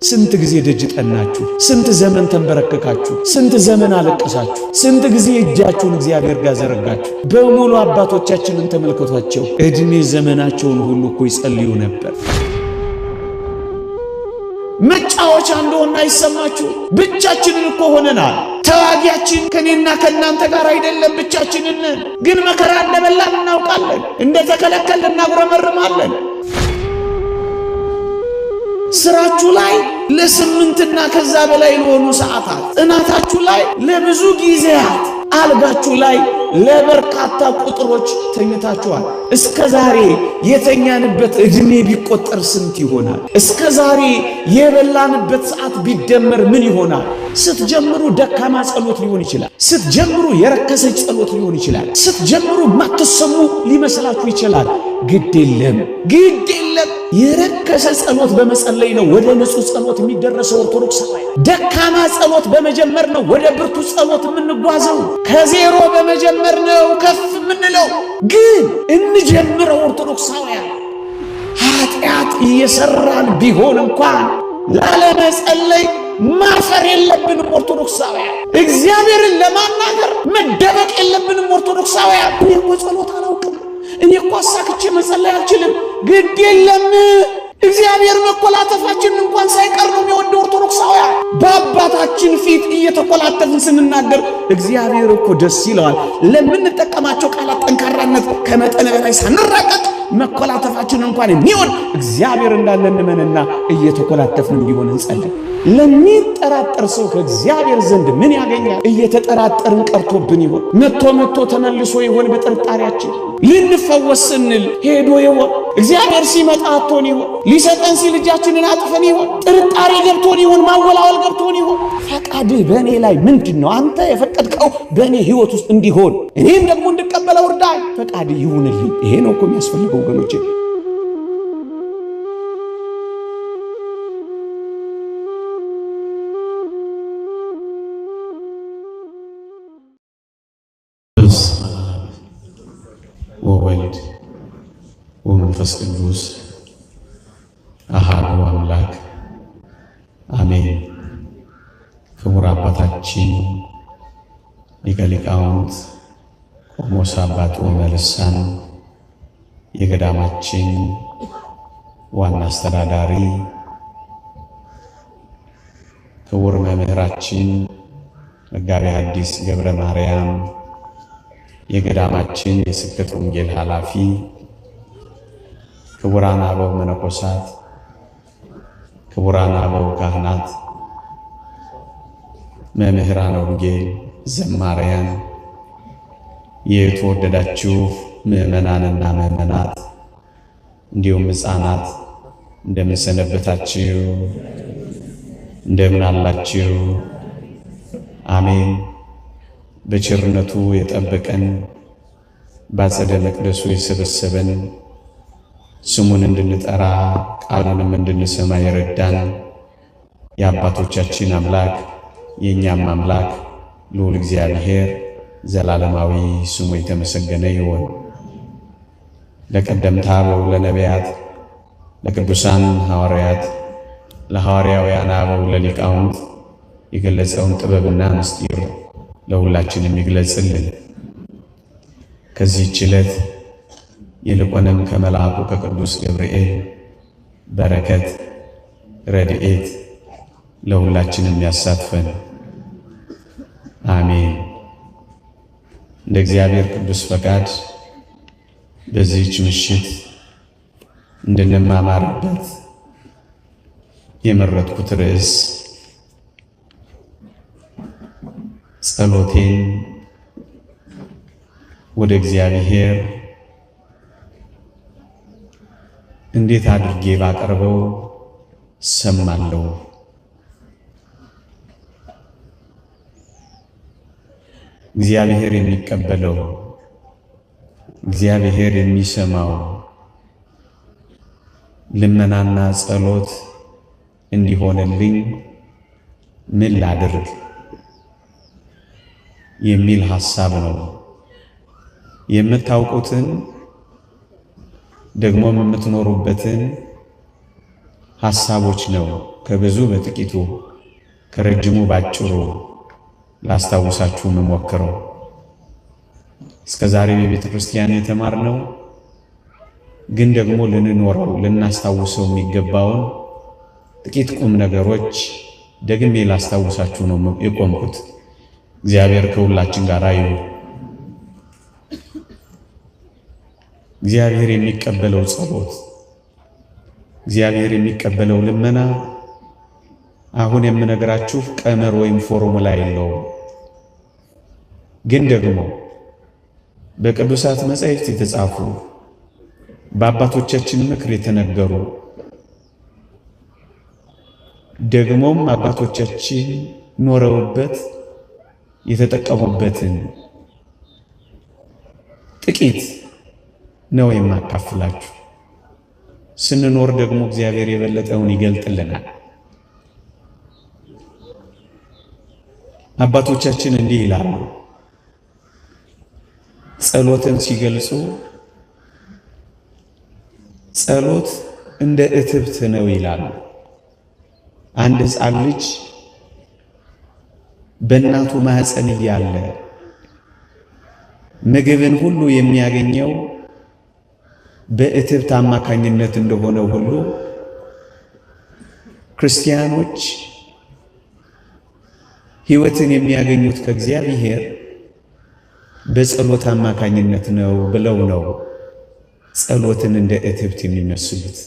ስንት ጊዜ ደጅ ጠናችሁ? ስንት ዘመን ተንበረከካችሁ? ስንት ዘመን አለቀሳችሁ? ስንት ጊዜ እጃችሁን እግዚአብሔር ጋር ዘረጋችሁ? በሙሉ አባቶቻችንን ተመልከቷቸው። እድሜ ዘመናቸውን ሁሉ እኮ ይጸልዩ ነበር። መጫወቻ እንደሆነ አይሰማችሁ? ብቻችንን እኮ ሆነናል። ተዋጊያችን ከኔና ከናንተ ጋር አይደለም፣ ብቻችንን ግን መከራ እንደበላን እናውቃለን። እንደተከለከልን እናጉረመርማለን። ስራችሁ ላይ ለስምንትና ከዛ በላይ ለሆኑ ሰዓታት፣ ጥናታችሁ ላይ ለብዙ ጊዜያት፣ አልጋችሁ ላይ ለበርካታ ቁጥሮች ተኝታችኋል። እስከ ዛሬ የተኛንበት እድሜ ቢቆጠር ስንት ይሆናል? እስከ ዛሬ የበላንበት ሰዓት ቢደመር ምን ይሆናል? ስትጀምሩ ደካማ ጸሎት ሊሆን ይችላል። ስትጀምሩ የረከሰች ጸሎት ሊሆን ይችላል። ስትጀምሩ ማትሰሙ ሊመስላችሁ ይችላል። ግድ የለም፣ ግድ የለም። የረከሰ ጸሎት በመጸለይ ነው ወደ ንጹህ ጸሎት የሚደረሰው። ኦርቶዶክሳዊ ደካማ ጸሎት በመጀመር ነው ወደ ብርቱ ጸሎት የምንጓዘው። ከዜሮ በመጀመር ነው ከፍ የምንለው። ግን እንጀምረው። ኦርቶዶክሳውያን ኃጢአት እየሰራን ቢሆን እንኳን ላለመጸለይ ማፈር የለብንም። ኦርቶዶክሳውያን እግዚአብሔርን ለማናገር መደበቅ የለብንም። ኦርቶዶክሳውያን እኔ እኮ ጸሎት አላውቅም፣ እኔ እኮ አሳክቼ መጸለይ አልችልም። ግድ የለም። እግዚአብሔር መኮላተፋችንን እንኳን ሳይቀር ነው የሚወደው። ኦርቶዶክሳውያን በአባታችን ፊት እየተኮላተፍን ስንናገር እግዚአብሔር እኮ ደስ ይለዋል። ለምንጠቀማቸው ቃላት ጠንካራነት ከመጠን በላይ ሳንራቀቅ መኮላተፋችንን እንኳን የሚወድ እግዚአብሔር እንዳለ እንመንና እየተኮላተፍን እንዲሆን እንጸልይ። ለሚጠራጠር ሰው ከእግዚአብሔር ዘንድ ምን ያገኛል? እየተጠራጠርን ቀርቶብን ይሆን? መጥቶ ተመልሶ ይሆን? በጥርጣሬያችን ልንፈወስ ስንል ሄዶ ይሆን? እግዚአብሔር ሲመጣ አጥቶን ይሆን? ሊሰጠን ሲል እጃችንን አጥፈን ይሆን? ጥርጣሬ ገብቶን ይሆን? ማወላወል ገብቶን ይሆን? ፈቃድህ በእኔ ላይ ምንድን ነው? አንተ የፈቀድከው በእኔ ሕይወት ውስጥ እንዲሆን እኔም ደግሞ እንድቀበለው እርዳኝ። ፈቃድህ ይሁንልኝ። ይሄ ነው እኮ የሚያስፈልገው ወገኖቼ። ወወልድ ወመንፈስ ቅዱስ አሐዱ አምላክ አሜን። ክቡር አባታችን ሊቀ ሊቃውንት ቆሞስ አባ ጦመ ልሳን የገዳማችን ዋና አስተዳዳሪ፣ ክቡር መምህራችን መጋቤ ሐዲስ ገብረ ማርያም የገዳማችን የስብከተ ወንጌል ኃላፊ፣ ክቡራን አበው መነኮሳት፣ ክቡራን አበው ካህናት፣ መምህራን ወንጌል፣ ዘማሪያን፣ የተወደዳችሁ ምዕመናንና ምዕመናት እንዲሁም ሕፃናት እንደምን ሰነበታችሁ? እንደምን አላችሁ? አሜን። በቸርነቱ የጠበቀን በአጸደ መቅደሱ የሰበሰበን ስሙን እንድንጠራ ቃሉንም እንድንሰማ የረዳን የአባቶቻችን አምላክ የእኛም አምላክ ልዑል እግዚአብሔር ዘላለማዊ ስሙ የተመሰገነ ይሁን። ለቀደምት አበው ለነቢያት፣ ለቅዱሳን ሐዋርያት፣ ለሐዋርያውያን አበው ለሊቃውንት የገለጸውን ጥበብና ምስጢር ለሁላችንም ይግለጽልን። ከዚህች ዕለት ይልቁንም ከመልአኩ ከቅዱስ ገብርኤል በረከት ረድኤት ለሁላችንም ያሳትፈን፣ አሜን። እንደ እግዚአብሔር ቅዱስ ፈቃድ በዚህች ምሽት እንድንማማርበት የመረጥኩት ርዕስ ጸሎቴን ወደ እግዚአብሔር እንዴት አድርጌ ባቀርበው ሰማለሁ? እግዚአብሔር የሚቀበለው፣ እግዚአብሔር የሚሰማው ልመናና ጸሎት እንዲሆንልኝ ምን ላድርግ የሚል ሐሳብ ነው። የምታውቁትን ደግሞም የምትኖሩበትን ሐሳቦች ነው ከብዙ በጥቂቱ ከረጅሙ ባጭሩ ላስታውሳችሁ የምሞክረው እስከ ዛሬ በቤተ ክርስቲያን የተማርነው ግን ደግሞ ልንኖረው ልናስታውሰው የሚገባውን ጥቂት ቁም ነገሮች ደግሜ ላስታውሳችሁ ነው የቆምኩት። እግዚአብሔር ከሁላችን ጋር ይሁን። እግዚአብሔር የሚቀበለው ጸሎት፣ እግዚአብሔር የሚቀበለው ልመና አሁን የምነግራችሁ ቀመር ወይም ፎርሙላ የለውም። ግን ደግሞ በቅዱሳት መጻሕፍት የተጻፉ በአባቶቻችን ምክር የተነገሩ ደግሞም አባቶቻችን ኖረውበት የተጠቀሙበትን ጥቂት ነው የማካፍላችሁ። ስንኖር ደግሞ እግዚአብሔር የበለጠውን ይገልጥልናል። አባቶቻችን እንዲህ ይላሉ፣ ጸሎትን ሲገልጹ ጸሎት እንደ እትብት ነው ይላሉ። አንድ ሕፃን ልጅ በእናቱ ማህፀን እያለ ምግብን ሁሉ የሚያገኘው በእትብት አማካኝነት እንደሆነ ሁሉ ክርስቲያኖች ሕይወትን የሚያገኙት ከእግዚአብሔር በጸሎት አማካኝነት ነው ብለው ነው ጸሎትን እንደ እትብት የሚመስሉት።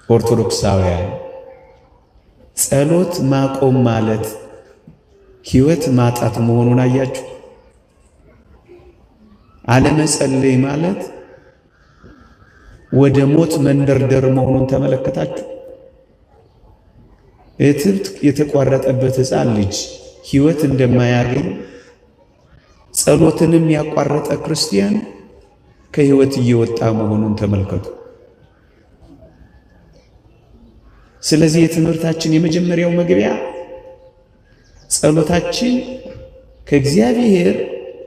ኦርቶዶክሳውያን ጸሎት ማቆም ማለት ሕይወት ማጣት መሆኑን አያችሁ። አለመጸለይ ማለት ወደ ሞት መንደርደር መሆኑን ተመለከታችሁ። እትብት የተቋረጠበት ሕፃን ልጅ ሕይወት እንደማያገኝ ጸሎትንም ያቋረጠ ክርስቲያን ከሕይወት እየወጣ መሆኑን ተመልከቱ። ስለዚህ የትምህርታችን የመጀመሪያው መግቢያ ጸሎታችን ከእግዚአብሔር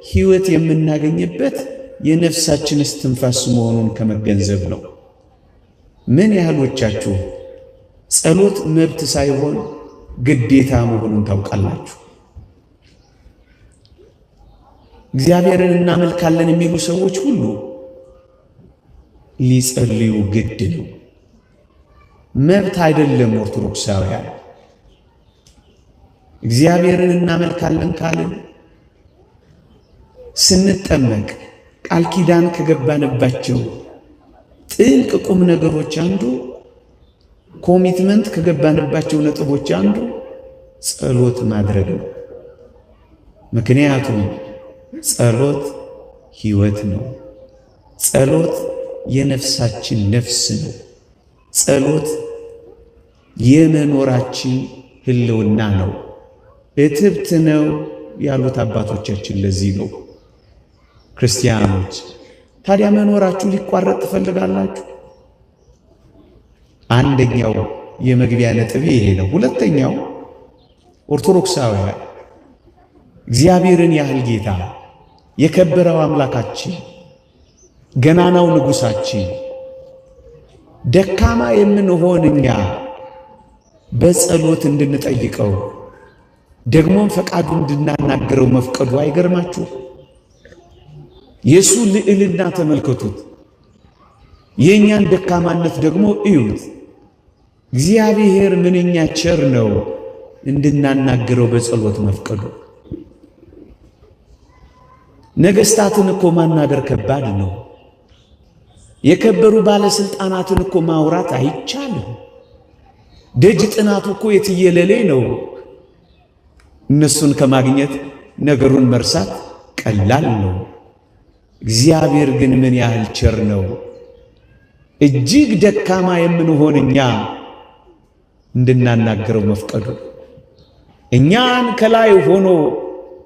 ሕይወት የምናገኝበት የነፍሳችን እስትንፋስ መሆኑን ከመገንዘብ ነው። ምን ያህሎቻችሁ ጸሎት መብት ሳይሆን ግዴታ መሆኑን ታውቃላችሁ? እግዚአብሔርን እናመልካለን የሚሉ ሰዎች ሁሉ ሊጸልዩ ግድ ነው። መብት አይደለም። ኦርቶዶክሳውያን እግዚአብሔርን እናመልካለን ካልን ስንጠመቅ ቃል ኪዳን ከገባንባቸው ጥልቅ ቁም ነገሮች አንዱ ኮሚትመንት ከገባንባቸው ነጥቦች አንዱ ጸሎት ማድረግ ነው። ምክንያቱም ጸሎት ሕይወት ነው። ጸሎት የነፍሳችን ነፍስ ነው። ጸሎት የመኖራችን ህልውና ነው። እትብት ነው ያሉት አባቶቻችን ለዚህ ነው። ክርስቲያኖች ታዲያ መኖራችሁ ሊቋረጥ ትፈልጋላችሁ? አንደኛው የመግቢያ ነጥብ ይሄ ነው። ሁለተኛው ኦርቶዶክሳውያን እግዚአብሔርን ያህል ጌታ የከበረው አምላካችን ገናናው ንጉሳችን ደካማ የምንሆን እኛ በጸሎት እንድንጠይቀው ደግሞም ፈቃዱ እንድናናገረው መፍቀዱ አይገርማችሁ? የሱ ልዕልና ተመልከቱት። የኛን ደካማነት ደግሞ እዩት። እግዚአብሔር ምንኛ ቸር ነው እንድናናገረው በጸሎት መፍቀዱ። ነገስታትን እኮ ማናገር ከባድ ነው። የከበሩ ባለስልጣናትን እኮ ማውራት አይቻልም። ደጅ ጥናቱ እኮ የትየለሌ ነው። እነሱን ከማግኘት ነገሩን መርሳት ቀላል ነው። እግዚአብሔር ግን ምን ያህል ቸር ነው! እጅግ ደካማ የምንሆን እኛ እንድናናገረው መፍቀዱ፣ እኛን ከላይ ሆኖ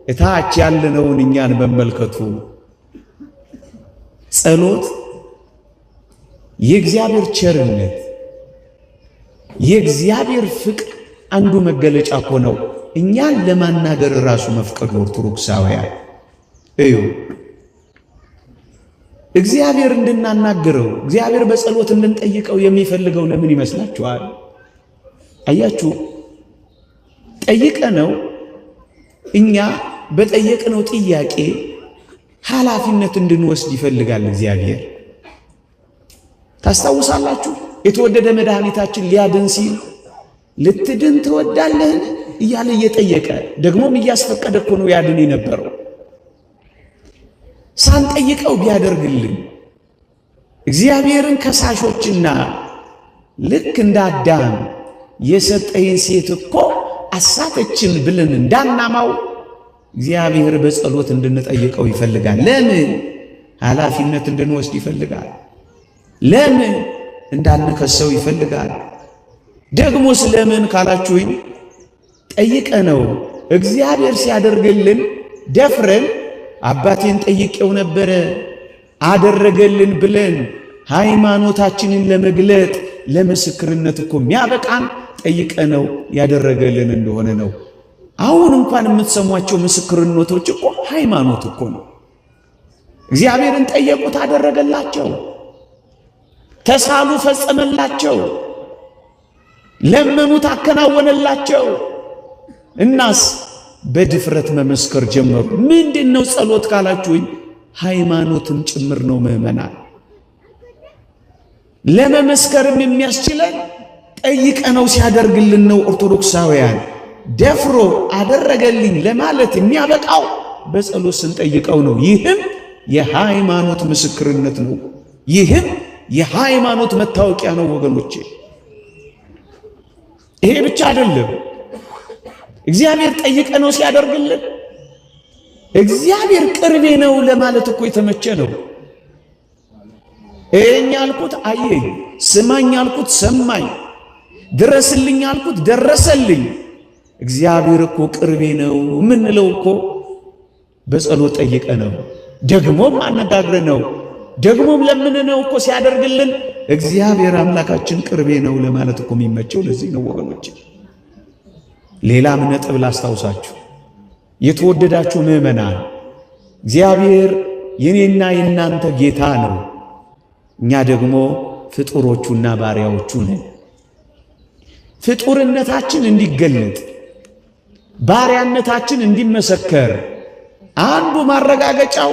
እታች ያለነውን እኛን መመልከቱ። ጸሎት የእግዚአብሔር ቸርነት የእግዚአብሔር ፍቅር አንዱ መገለጫ ሆነው እኛን ለማናገር ራሱ መፍቀዱ። ኦርቶዶክሳውያን እዩ፣ እግዚአብሔር እንድናናገረው እግዚአብሔር በጸሎት እንድንጠይቀው የሚፈልገው ለምን ይመስላችኋል? አያችሁ፣ ጠይቀነው እኛ በጠየቅነው ጥያቄ ኃላፊነት እንድንወስድ ይፈልጋል እግዚአብሔር። ታስታውሳላችሁ? የተወደደ መድኃኒታችን ሊያድን ሲል ልትድን ትወዳለህን እያለ እየጠየቀ ደግሞም እያስፈቀደ እኮ ነው ያድን የነበረው። ሳንጠይቀው ቢያደርግልን እግዚአብሔርን ከሳሾችና ልክ እንደ አዳም የሰጠይን ሴት እኮ አሳተችን ብለን እንዳናማው እግዚአብሔር በጸሎት እንድንጠይቀው ይፈልጋል። ለምን? ኃላፊነት እንድንወስድ ይፈልጋል። ለምን? እንዳንከሰው ይፈልጋል። ደግሞ ስለምን ካላችሁኝ ጠይቀነው እግዚአብሔር ሲያደርግልን ደፍረን አባቴን ጠይቄው ነበረ አደረገልን ብለን ሃይማኖታችንን ለመግለጥ ለምስክርነት እኮ የሚያበቃን ጠይቀነው ያደረገልን እንደሆነ ነው። አሁን እንኳን የምትሰሟቸው ምስክርነቶች እኮ ሃይማኖት እኮ ነው። እግዚአብሔርን ጠየቁት፣ አደረገላቸው። ተሳሉ፣ ፈጸመላቸው። ለመኑት፣ አከናወነላቸው። እናስ በድፍረት መመስከር ጀመሩ። ምንድነው ጸሎት ካላችሁኝ ሃይማኖትም ጭምር ነው። ምዕመናን ለመመስከርም የሚያስችለን ጠይቀነው ሲያደርግልን ነው። ኦርቶዶክሳውያን ደፍሮ አደረገልኝ ለማለት የሚያበቃው በጸሎት ስንጠይቀው ነው። ይህም የሃይማኖት ምስክርነት ነው። ይህም የሃይማኖት መታወቂያ ነው ወገኖቼ። ይሄ ብቻ አይደለም። እግዚአብሔር ጠይቀነው ሲያደርግልን እግዚአብሔር ቅርቤ ነው ለማለት እኮ የተመቸ ነው። እኛ አልኩት አየኝ፣ ስማኝ አልኩት ሰማኝ፣ ድረስልኝ አልኩት ደረሰልኝ። እግዚአብሔር እኮ ቅርቤ ነው የምንለው እኮ በጸሎት ጠይቀነው ደግሞም አነጋግረነው ደግሞም ለምንነው እኮ ሲያደርግልን እግዚአብሔር አምላካችን ቅርቤ ነው ለማለት እኮ የሚመቸው ለዚህ ነው ወገኖች። ሌላም ነጥብ ላስታውሳችሁ የተወደዳችሁ ምዕመናን፣ እግዚአብሔር የኔና የናንተ ጌታ ነው። እኛ ደግሞ ፍጡሮቹና ባሪያዎቹ ነን። ፍጡርነታችን እንዲገለጥ ባሪያነታችን እንዲመሰከር አንዱ ማረጋገጫው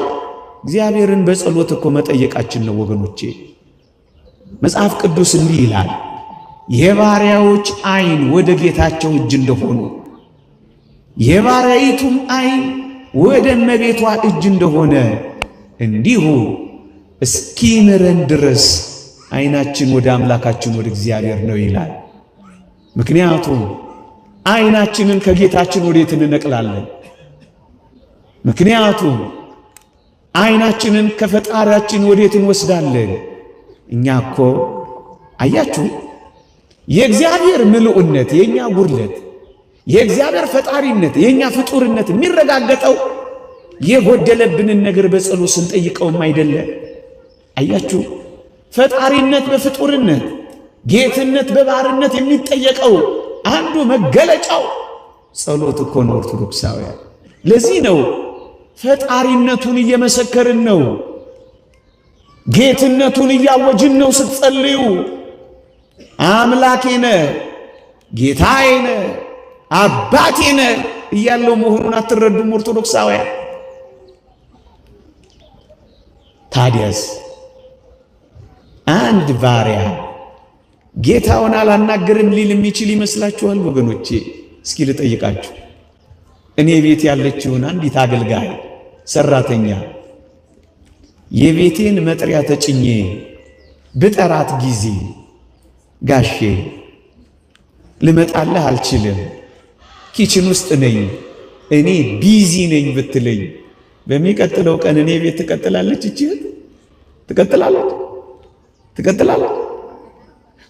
እግዚአብሔርን በጸሎት እኮ መጠየቃችን ነው ወገኖቼ። መጽሐፍ ቅዱስ እንዲህ ይላል፣ የባሪያዎች ዓይን ወደ ጌታቸው እጅ እንደሆኑ የባሪያይቱም ዓይን ወደ እመቤቷ እጅ እንደሆነ እንዲሁ እስኪምረን ድረስ ዓይናችን ወደ አምላካችን ወደ እግዚአብሔር ነው ይላል። ምክንያቱም ዓይናችንን ከጌታችን ወዴት እንነቅላለን? ምክንያቱም ዓይናችንን ከፈጣሪያችን ወዴት እንወስዳለን? እኛ እኮ አያችሁ የእግዚአብሔር ምልኡነት የኛ ጉድለት፣ የእግዚአብሔር ፈጣሪነት የኛ ፍጡርነት የሚረጋገጠው የጎደለብንን ነገር በጸሎት ስንጠይቀውም አይደለ? አያችሁ ፈጣሪነት በፍጡርነት ጌትነት በባርነት የሚጠየቀው አንዱ መገለጫው ጸሎት እኮ ነው ኦርቶዶክሳውያን። ለዚህ ነው ፈጣሪነቱን እየመሰከርን ነው፣ ጌትነቱን እያወጅን ነው። ስትጸልዩ አምላኬ ነህ፣ ጌታዬ ነህ፣ አባቴ ነህ እያለው መሆኑን አትረዱም ኦርቶዶክሳውያን? ታዲያስ አንድ ባሪያ ጌታውን አላናገርም ሊል የሚችል ይመስላችኋል ወገኖቼ? እስኪ ልጠይቃችሁ። እኔ ቤት ያለችውን አንዲት አገልጋይ ሰራተኛ የቤቴን መጥሪያ ተጭኜ ብጠራት ጊዜ ጋሼ ልመጣልህ አልችልም፣ ኪችን ውስጥ ነኝ፣ እኔ ቢዚ ነኝ ብትለኝ በሚቀጥለው ቀን እኔ ቤት ትቀጥላለች? እቺት ትቀጥላለች?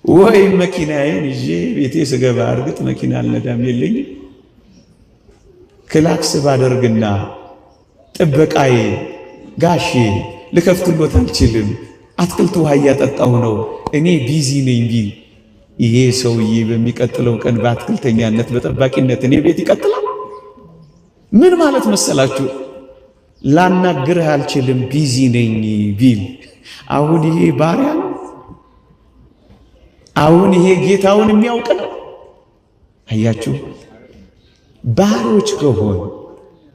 ወይ መኪናዬን ይዤ ቤቴ ስገባ እርግጥ መኪና አልነዳም የለኝም፣ ክላክስ ባደርግና ጥበቃዬ ጋሼ ልከፍትሎት አልችልም፣ አትክልት ውሃ እያጠጣሁ ነው፣ እኔ ቢዚ ነኝ ቢል ይሄ ሰውዬ በሚቀጥለው ቀን በአትክልተኛነት በጠባቂነት እኔ ቤት ይቀጥላል? ምን ማለት መሰላችሁ? ላናግርህ አልችልም ቢዚ ነኝ ቢል አሁን ይሄ ባሪያ ነው? አሁን ይሄ ጌታውን የሚያውቅ ነው? አያችሁ፣ ባሮች ከሆን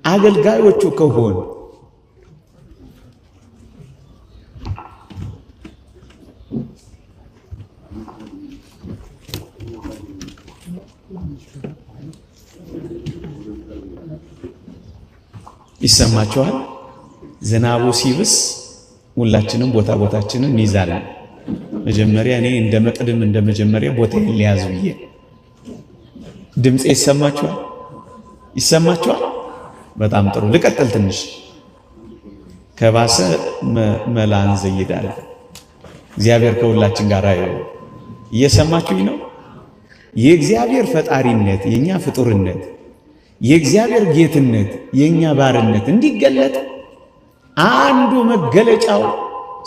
አገልጋዮቹ ከሆን ይሰማችኋል። ዝናቡ ሲብስ ሁላችንም ቦታችንን እንይዛለን። መጀመሪያ እኔ እንደ መቅድም እንደ መጀመሪያ ቦታዬን ሊያዝ ብዬ ድምጼ ይሰማችኋል? በጣም ጥሩ። ልቀጥል ትንሽ ከባሰ መላን ዘይዳል። እግዚአብሔር ከሁላችን ጋር ይሁን። እየሰማችሁኝ ነው? የእግዚአብሔር ፈጣሪነት የኛ ፍጡርነት፣ የእግዚአብሔር ጌትነት የኛ ባርነት እንዲገለጥ አንዱ መገለጫው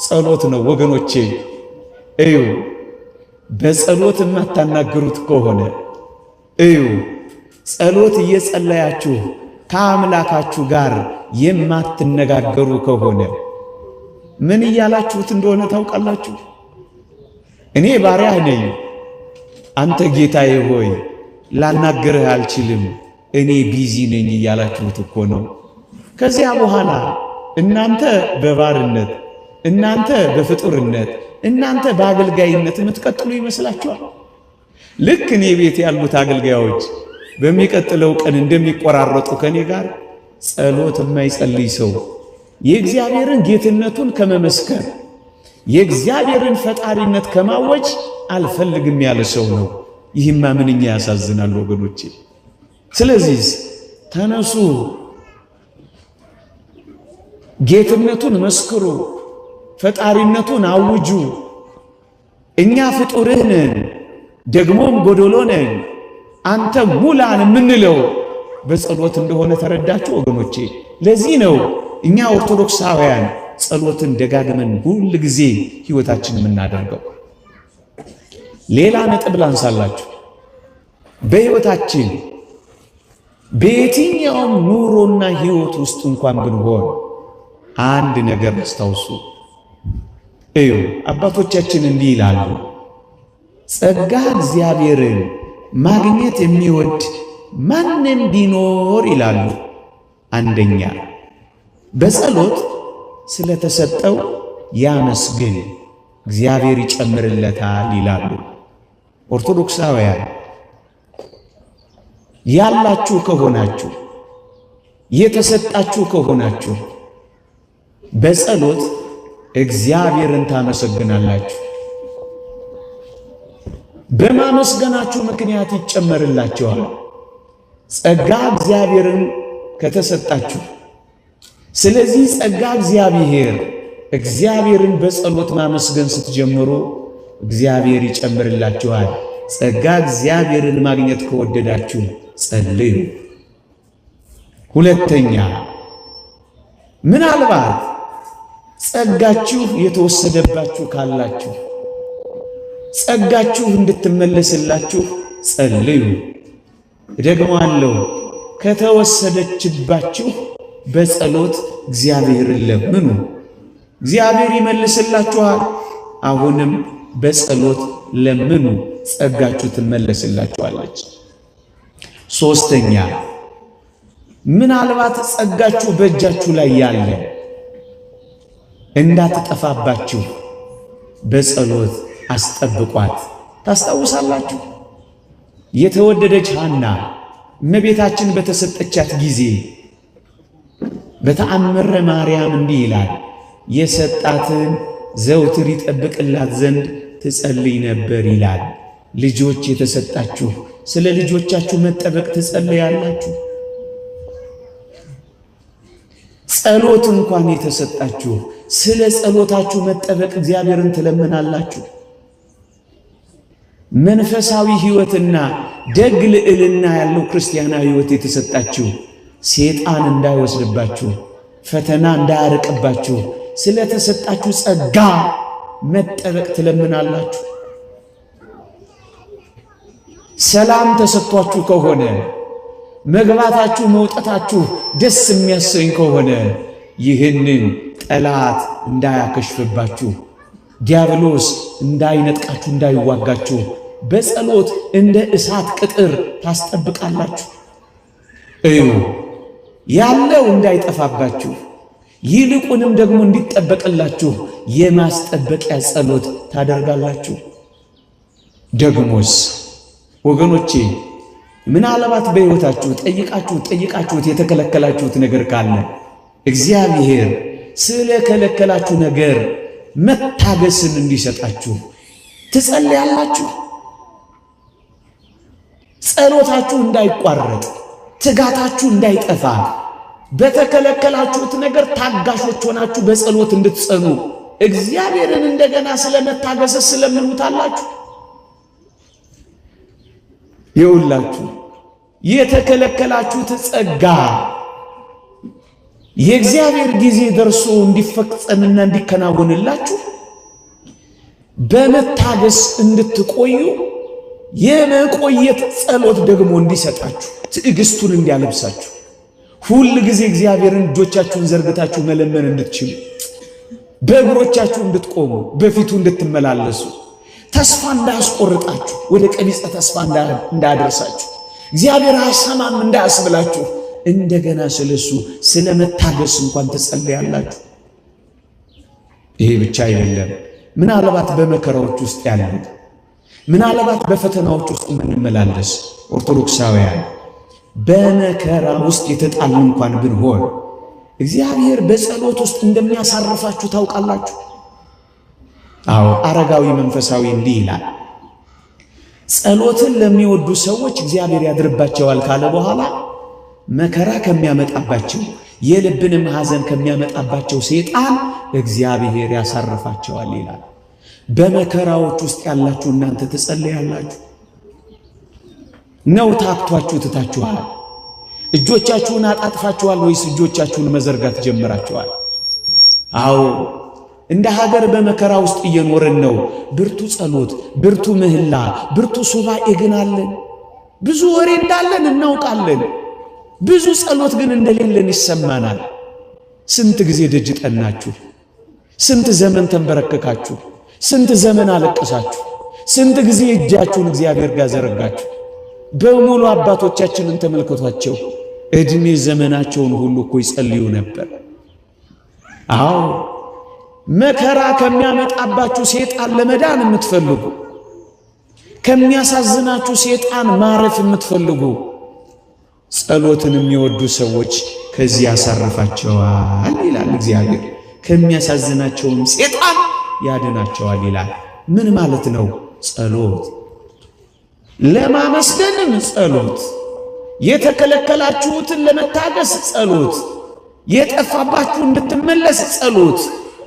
ጸሎት ነው ወገኖቼ። እዩ፣ በጸሎት የማታናግሩት ከሆነ እዩ፣ ጸሎት እየጸለያችሁ ከአምላካችሁ ጋር የማትነጋገሩ ከሆነ ምን እያላችሁት እንደሆነ ታውቃላችሁ? እኔ ባሪያህ ነኝ፣ አንተ ጌታዬ ሆይ ላናግርህ አልችልም፣ እኔ ቢዚ ነኝ እያላችሁት እኮ ነው። ከዚያ በኋላ እናንተ በባርነት፣ እናንተ በፍጡርነት፣ እናንተ በአገልጋይነት የምትቀጥሉ ይመስላችኋል? ልክ እኔ ቤት ያሉት አገልጋዮች በሚቀጥለው ቀን እንደሚቆራረጡ ከኔ ጋር ጸሎት የማይጸልይ ሰው የእግዚአብሔርን ጌትነቱን ከመመስከር የእግዚአብሔርን ፈጣሪነት ከማወጅ አልፈልግም ያለ ሰው ነው። ይህማ ምንኛ ያሳዝናል ወገኖቼ። ስለዚህ ተነሱ፣ ጌትነቱን መስክሩ፣ ፈጣሪነቱን አውጁ። እኛ ፍጡርህ ነን፣ ደግሞም ጎዶሎ ነን፣ አንተ ሙላን የምንለው በጸሎት እንደሆነ ተረዳችሁ ወገኖቼ። ለዚህ ነው እኛ ኦርቶዶክሳውያን ጸሎትን ደጋግመን ሁል ጊዜ ሕይወታችን የምናደርገው። ሌላ ነጥብ ላንሳላችሁ። በሕይወታችን በየትኛውም ኑሮና ሕይወት ውስጥ እንኳን ብንሆን አንድ ነገር አስታውሱ። እዩ፣ አባቶቻችን እንዲህ ይላሉ፣ ጸጋ እግዚአብሔርን ማግኘት የሚወድ ማንም ቢኖር ይላሉ፣ አንደኛ በጸሎት ስለተሰጠው ያመስግን፣ እግዚአብሔር ይጨምርለታል ይላሉ። ኦርቶዶክሳውያን ያላችሁ ከሆናችሁ የተሰጣችሁ ከሆናችሁ በጸሎት እግዚአብሔርን ታመሰግናላችሁ። በማመስገናችሁ ምክንያት ይጨመርላችኋል። ጸጋ እግዚአብሔርን ከተሰጣችሁ፣ ስለዚህ ጸጋ እግዚአብሔርን በጸሎት ማመስገን ስትጀምሩ እግዚአብሔር ይጨምርላችኋል። ጸጋ እግዚአብሔርን ማግኘት ከወደዳችሁ ጸልዩ። ሁለተኛ፣ ምናልባት ጸጋችሁ የተወሰደባችሁ ካላችሁ ጸጋችሁ እንድትመለስላችሁ ጸልዩ። ደግሞአለሁ፣ ከተወሰደችባችሁ በጸሎት እግዚአብሔርን ለምኑ፣ እግዚአብሔር ይመልስላችኋል። አሁንም በጸሎት ለምኑ፣ ጸጋችሁ ትመለስላችኋለች። ሶስተኛ፣ ምናልባት ጸጋችሁ በእጃችሁ ላይ ያለ እንዳትጠፋባችሁ በጸሎት አስጠብቋት። ታስታውሳላችሁ? የተወደደች ሐና እመቤታችን በተሰጠቻት ጊዜ በተአምረ ማርያም እንዲህ ይላል፣ የሰጣትን ዘውትር ይጠብቅላት ዘንድ ትጸልይ ነበር ይላል። ልጆች የተሰጣችሁ ስለ ልጆቻችሁ መጠበቅ ትጸልያላችሁ። ጸሎት እንኳን የተሰጣችሁ ስለ ጸሎታችሁ መጠበቅ እግዚአብሔርን ትለምናላችሁ። መንፈሳዊ ሕይወትና ደግ ልዕልና ያለው ክርስቲያናዊ ሕይወት የተሰጣችሁ ሰይጣን እንዳይወስድባችሁ፣ ፈተና እንዳያርቅባችሁ ስለ ተሰጣችሁ ጸጋ መጠበቅ ትለምናላችሁ። ሰላም ተሰጥቷችሁ ከሆነ መግባታችሁ መውጣታችሁ ደስ የሚያሰኝ ከሆነ ይህንን ጠላት እንዳያከሽፍባችሁ፣ ዲያብሎስ እንዳይነጥቃችሁ፣ እንዳይዋጋችሁ በጸሎት እንደ እሳት ቅጥር ታስጠብቃላችሁ። እዩ ያለው እንዳይጠፋባችሁ ይልቁንም ደግሞ እንዲጠበቅላችሁ የማስጠበቂያ ጸሎት ታደርጋላችሁ። ደግሞስ ወገኖቼ ምናልባት በሕይወታችሁ ጠይቃችሁት የተከለከላችሁት ነገር ካለ እግዚአብሔር ስለ ከለከላችሁ ነገር መታገስን እንዲሰጣችሁ ትጸልያላችሁ። ጸሎታችሁ እንዳይቋረጥ፣ ትጋታችሁ እንዳይጠፋ በተከለከላችሁት ነገር ታጋሾች ሆናችሁ በጸሎት እንድትጸኑ እግዚአብሔርን እንደገና ስለመታገስ ስለምኑታላችሁ። ይውላችሁ የተከለከላችሁት ጸጋ የእግዚአብሔር ጊዜ ደርሶ እንዲፈጸምና እንዲከናወንላችሁ በመታገስ እንድትቆዩ የመቆየት ጸሎት ደግሞ እንዲሰጣችሁ ትዕግስቱን እንዲያለብሳችሁ ሁል ጊዜ እግዚአብሔርን እጆቻችሁን ዘርግታችሁ መለመን እንድትችሉ በእግሮቻችሁ እንድትቆሙ በፊቱ እንድትመላለሱ ተስፋ እንዳያስቆርጣችሁ ወደ ቀቢጸ ተስፋ እንዳያደርሳችሁ እግዚአብሔር አይሰማም እንዳያስብላችሁ እንደገና ስለሱ ስለመታገስ እንኳን ትጸልያላችሁ። ይሄ ብቻ አይደለም። ምናልባት በመከራዎች ውስጥ ያለን ምናልባት በፈተናዎች ውስጥ የምንመላለስ ኦርቶዶክሳውያን በመከራ ውስጥ የተጣልን እንኳን ብንሆን እግዚአብሔር በጸሎት ውስጥ እንደሚያሳርፋችሁ ታውቃላችሁ። አዎ አረጋዊ መንፈሳዊ እንዲህ ይላል፣ ጸሎትን ለሚወዱ ሰዎች እግዚአብሔር ያድርባቸዋል ካለ በኋላ መከራ ከሚያመጣባቸው የልብንም ሐዘን ከሚያመጣባቸው ሰይጣን እግዚአብሔር ያሳርፋቸዋል ይላል። በመከራዎች ውስጥ ያላችሁ እናንተ ትጸልያላችሁ ነው? ታክቷችሁ ትታችኋል? እጆቻችሁን አጣጥፋችኋል ወይስ እጆቻችሁን መዘርጋት ጀምራችኋል? አዎ እንደ ሀገር በመከራ ውስጥ እየኖርን ነው። ብርቱ ጸሎት፣ ብርቱ ምህላ፣ ብርቱ ሱባኤ ግን አለን። ብዙ ወሬ እንዳለን እናውቃለን። ብዙ ጸሎት ግን እንደሌለን ይሰማናል። ስንት ጊዜ ደጅ ጠናችሁ? ስንት ዘመን ተንበረከካችሁ? ስንት ዘመን አለቀሳችሁ? ስንት ጊዜ እጃችሁን እግዚአብሔር ጋር ዘረጋችሁ? በሙሉ አባቶቻችንን ተመልከቷቸው። እድሜ ዘመናቸውን ሁሉ እኮ ይጸልዩ ነበር። አዎ መከራ ከሚያመጣባችሁ ሰይጣን ለመዳን የምትፈልጉ፣ ከሚያሳዝናችሁ ሰይጣን ማረፍ የምትፈልጉ ጸሎትን የሚወዱ ሰዎች ከዚህ ያሳርፋቸዋል ይላል እግዚአብሔር። ከሚያሳዝናቸውም ሰይጣን ያድናቸዋል ይላል። ምን ማለት ነው? ጸሎት ለማመስገንም ጸሎት፣ የተከለከላችሁትን ለመታገስ ጸሎት፣ የጠፋባችሁ እንድትመለስ ጸሎት፣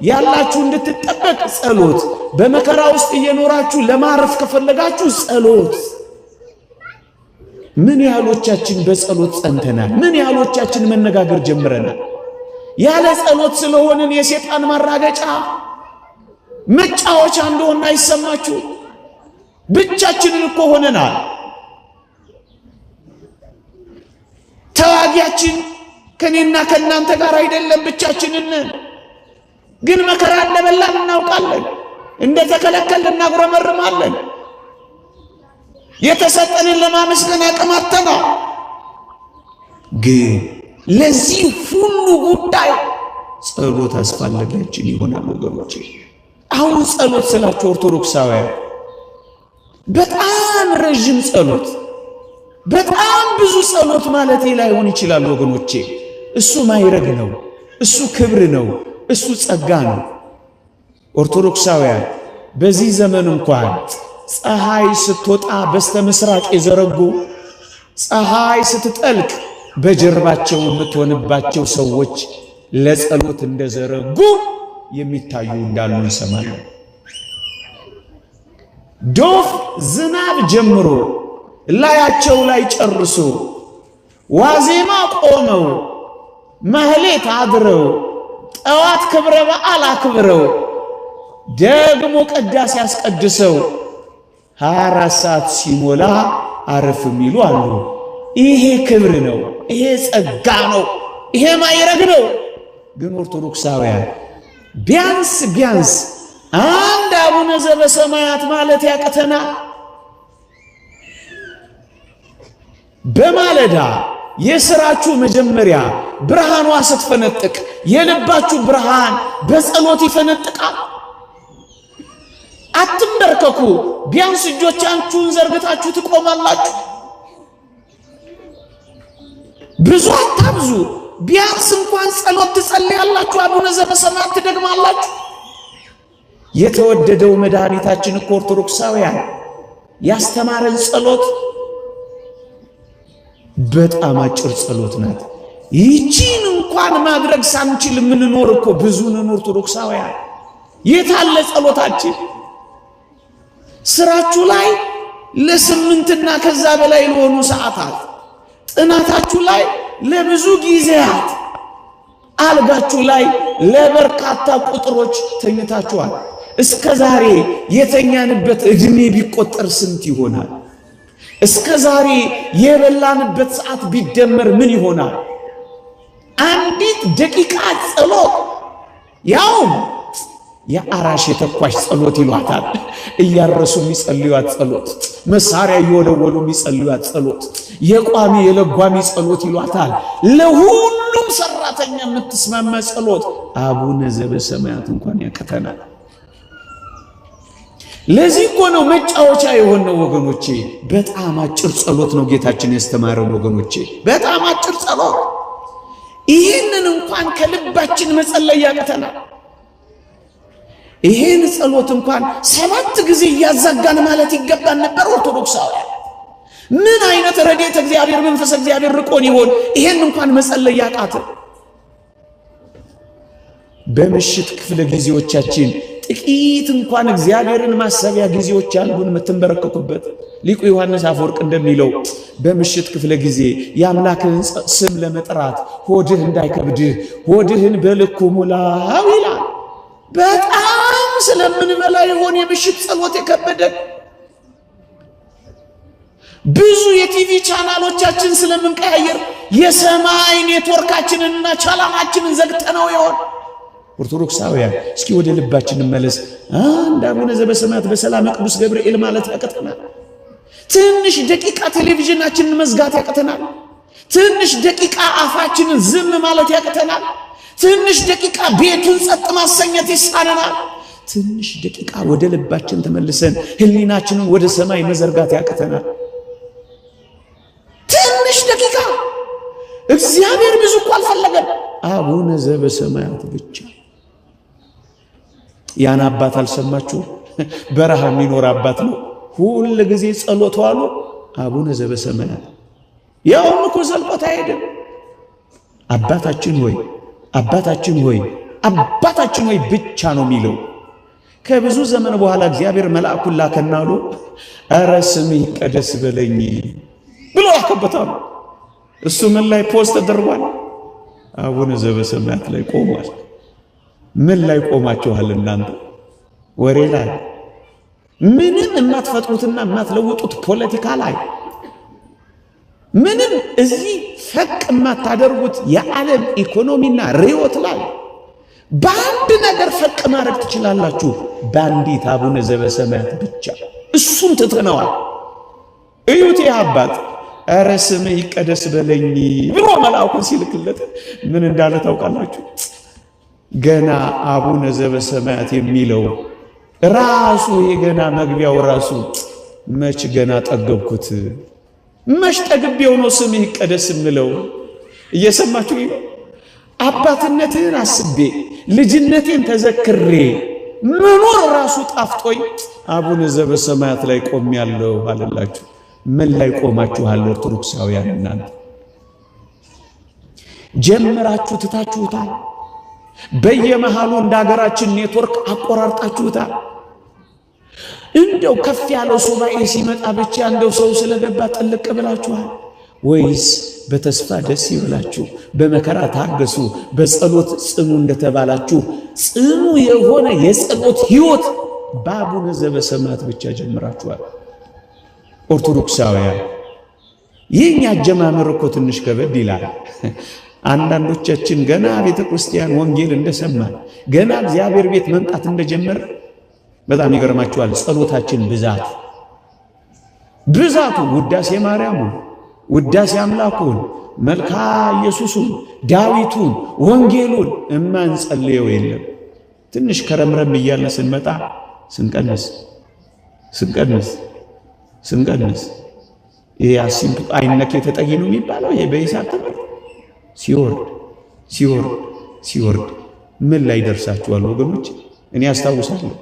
ያላችሁ እንድትጠበቅ ጸሎት፣ በመከራ ውስጥ እየኖራችሁ ለማረፍ ከፈለጋችሁ ጸሎት። ምን ያህሎቻችን በጸሎት ጸንተናል? ምን ያህሎቻችን መነጋገር ጀምረናል? ያለ ጸሎት ስለሆንን የሰይጣን ማራገጫ መጫወቻ እንደሆነ አይሰማችሁ? ብቻችንን እኮ ሆነናል። ተዋጊያችን ከኔና ከናንተ ጋር አይደለም፣ ብቻችንን። ግን መከራ እንደበላን እናውቃለን። እንደተከለከልን እናጉረመርማለን። የተሰጠንን ለማመስገን አቅም አጥተናል። ግን ለዚህ ሁሉ ጉዳይ ጸሎት አስፈላጊያችን ይሆናል ወገኖቼ። አሁን ጸሎት ስላችሁ ኦርቶዶክሳውያን በጣም ረጅም ጸሎት፣ በጣም ብዙ ጸሎት ማለት ላይሆን ይችላል ወገኖቼ። እሱ ማይረግ ነው፣ እሱ ክብር ነው፣ እሱ ጸጋ ነው። ኦርቶዶክሳውያን በዚህ ዘመን እንኳን ፀሐይ ስትወጣ በስተ ምስራቅ የዘረጉ፣ ፀሐይ ስትጠልቅ በጀርባቸው የምትሆንባቸው ሰዎች ለጸሎት እንደዘረጉ የሚታዩ እንዳሉ እንሰማለን። ዶፍ ዝናብ ጀምሮ ላያቸው ላይ ጨርሶ ዋዜማ ቆመው ማህሌት አድረው ጠዋት ክብረ በዓል አክብረው ደግሞ ቅዳሴ ያስቀድሰው 24 ሰዓት ሲሞላ አረፍ የሚሉ አሉ። ይሄ ክብር ነው፣ ይሄ ጸጋ ነው፣ ይሄ ማይረግ ነው። ግን ኦርቶዶክሳውያን ቢያንስ አንድ አቡነ ዘበሰማያት ማለት ያቅተናል። በማለዳ የሥራችሁ መጀመሪያ ብርሃኗ ስትፈነጥቅ የልባችሁ ብርሃን በጸሎት ይፈነጥቃል። አትንበርከኩ፣ ቢያንስ እጆቻችሁን ዘርግታችሁ ትቆማላችሁ። ብዙ አታብዙ፣ ቢያንስ እንኳን ጸሎት ትጸልያላችሁ። አቡነ ዘበሰማያት ትደግማላችሁ። የተወደደው መድኃኒታችን እኮ ኦርቶዶክሳውያን ያስተማረን ጸሎት በጣም አጭር ጸሎት ናት። ይቺን እንኳን ማድረግ ሳንችል የምንኖር እኮ ብዙ ነን ኦርቶዶክሳውያን። የታለ ጸሎታችን? ስራችሁ ላይ ለስምንትና ከዛ በላይ ለሆኑ ሰዓታት፣ ጥናታችሁ ላይ ለብዙ ጊዜያት፣ አልጋችሁ ላይ ለበርካታ ቁጥሮች ተኝታችኋል። እስከ ዛሬ የተኛንበት እድሜ ቢቆጠር ስንት ይሆናል? እስከ ዛሬ የበላንበት ሰዓት ቢደመር ምን ይሆናል? አንዲት ደቂቃ ጸሎት፣ ያውም የአራሽ የተኳሽ ጸሎት ይሏታል። እያረሱ የሚጸልዩት ጸሎት፣ መሳሪያ እየወለወሉ የሚጸልዩት ጸሎት፣ የቋሚ የለጓሚ ጸሎት ይሏታል። ለሁሉም ሰራተኛ የምትስማማ ጸሎት አቡነ ዘበሰማያት እንኳን ያቀተናል። ለዚህ እኮ ነው መጫወቻ የሆነው ወገኖቼ። በጣም አጭር ጸሎት ነው ጌታችን ያስተማረን ወገኖቼ፣ በጣም አጭር ጸሎት። ይህንን እንኳን ከልባችን መጸለይ ያቀተናል። ይህን ጸሎት እንኳን 7 ጊዜ እያዛጋን ማለት ይገባን ነበር ኦርቶዶክሳውያን። ምን አይነት ረድኤተ እግዚአብሔር መንፈስ እግዚአብሔር ርቆን ይሆን ይህን እንኳን መጸለይ ያቃተን? በምሽት ክፍለ ጊዜዎቻችን ጥቂት እንኳን እግዚአብሔርን ማሰቢያ ጊዜዎች አሉን የምትንበረከኩበት። ሊቁ ዮሐንስ አፈወርቅ እንደሚለው በምሽት ክፍለ ጊዜ የአምላክህን ስም ለመጥራት ሆድህ እንዳይከብድህ ሆድህን በልኩ ሙላው ይላል። በጣም ስለምንበላ ይሆን የምሽት ጸሎት የከበደን? ብዙ የቲቪ ቻናሎቻችን ስለምንቀያየር የሰማይ ኔትወርካችንንና ቻናላችንን ዘግተነው ይሆን? ኦርቶዶክሳውያን እስኪ ወደ ልባችን መለስ። አንድ አቡነ ዘበሰማያት በሰላም ቅዱስ ገብርኤል ማለት ያቀተናል። ትንሽ ደቂቃ ቴሌቪዥናችንን መዝጋት ያቀተናል። ትንሽ ደቂቃ አፋችንን ዝም ማለት ያቀተናል። ትንሽ ደቂቃ ቤቱን ጸጥ ማሰኘት ይሳነናል። ትንሽ ደቂቃ ወደ ልባችን ተመልሰን ህሊናችንን ወደ ሰማይ መዘርጋት ያቀተናል። ትንሽ ደቂቃ እግዚአብሔር ብዙ እኮ አልፈለገም። አቡነ ዘበሰማያት ብቻ። ያን አባት አልሰማችሁ? በረሃ የሚኖር አባት ነው። ሁል ጊዜ ጸሎቱ አሉ አቡነ ዘበሰማያት። ያውም እኮ ዘልቆት አይሄድም። አባታችን ሆይ አባታችን ሆይ አባታችን ሆይ ብቻ ነው የሚለው። ከብዙ ዘመን በኋላ እግዚአብሔር መልአኩን ላከና አሉ ኧረ ስምህ ይቀደስ በለኝ ብሎ አከበታሉ። እሱ ምን ላይ ፖስት ተደርጓል? አቡነ ዘበሰማያት ላይ ቆሟል። ምን ላይ ቆማችኋል እናንተ? ወሬ ላይ፣ ምንም የማትፈጥሩትና የማትለውጡት ፖለቲካ ላይ፣ ምንም እዚህ ፈቅ የማታደርጉት የዓለም ኢኮኖሚና ርዕዮት ላይ በአንድ ነገር ፈቅ ማድረግ ትችላላችሁ፣ በአንዲት አቡነ ዘበሰማያት ብቻ። እሱን ትተነዋል። እዩት አባት ኧረ ስምህ ይቀደስ በለኝ ብሎ መልአኩን ሲልክለት ምን እንዳለ ታውቃላችሁ? ገና አቡነ ዘበሰማያት የሚለው ራሱ የገና መግቢያው ራሱ መች ገና ጠገብኩት፣ መች ጠግቤው ነው ስምህ ይቀደስ የምለው። እየሰማችሁ ይሄ አባትነትህን አስቤ ልጅነቴን ተዘክሬ መኖር ራሱ ጣፍጦኝ አቡነ ዘበሰማያት ላይ ቆሜያለሁ አለላችሁ። ምን ላይ ቆማችኋል ኦርቶዶክሳውያን? እናንተ ጀምራችሁ ትታችሁታል። በየመሃሉ እንደ ሀገራችን ኔትወርክ አቆራርጣችሁታል። እንደው ከፍ ያለው ሱባኤ ሲመጣ ብቻ እንደው ሰው ስለገባ ጥልቅ ብላችኋል ወይስ በተስፋ ደስ ይበላችሁ፣ በመከራ ታገሱ፣ በጸሎት ጽኑ እንደተባላችሁ ጽኑ የሆነ የጸሎት ሕይወት በአቡነ ዘበሰማያት ብቻ ጀምራችኋል? ኦርቶዶክሳውያን ይህኛ አጀማመር እኮ ትንሽ ከበድ ይላል። አንዳንዶቻችን ገና ቤተ ክርስቲያን ወንጌል እንደሰማን ገና እግዚአብሔር ቤት መምጣት እንደጀመረ በጣም ይገርማችኋል። ጸሎታችን ብዛቱ ውዳሴ ማርያሙ፣ ውዳሴ አምላኩን፣ መልካ ኢየሱሱን፣ ዳዊቱን፣ ወንጌሉን እማንጸልየው የለም። ትንሽ ከረምረም እያለ ስንመጣ ስንቀንስ ይሄ አሲምፕ አይነክ የተጠጊ ነው የሚባለው ይሄ በሂሳብ ትምህርት ሲወርድ ምን ላይ ደርሳችኋል ወገኖች? እኔ አስታውሳለሁ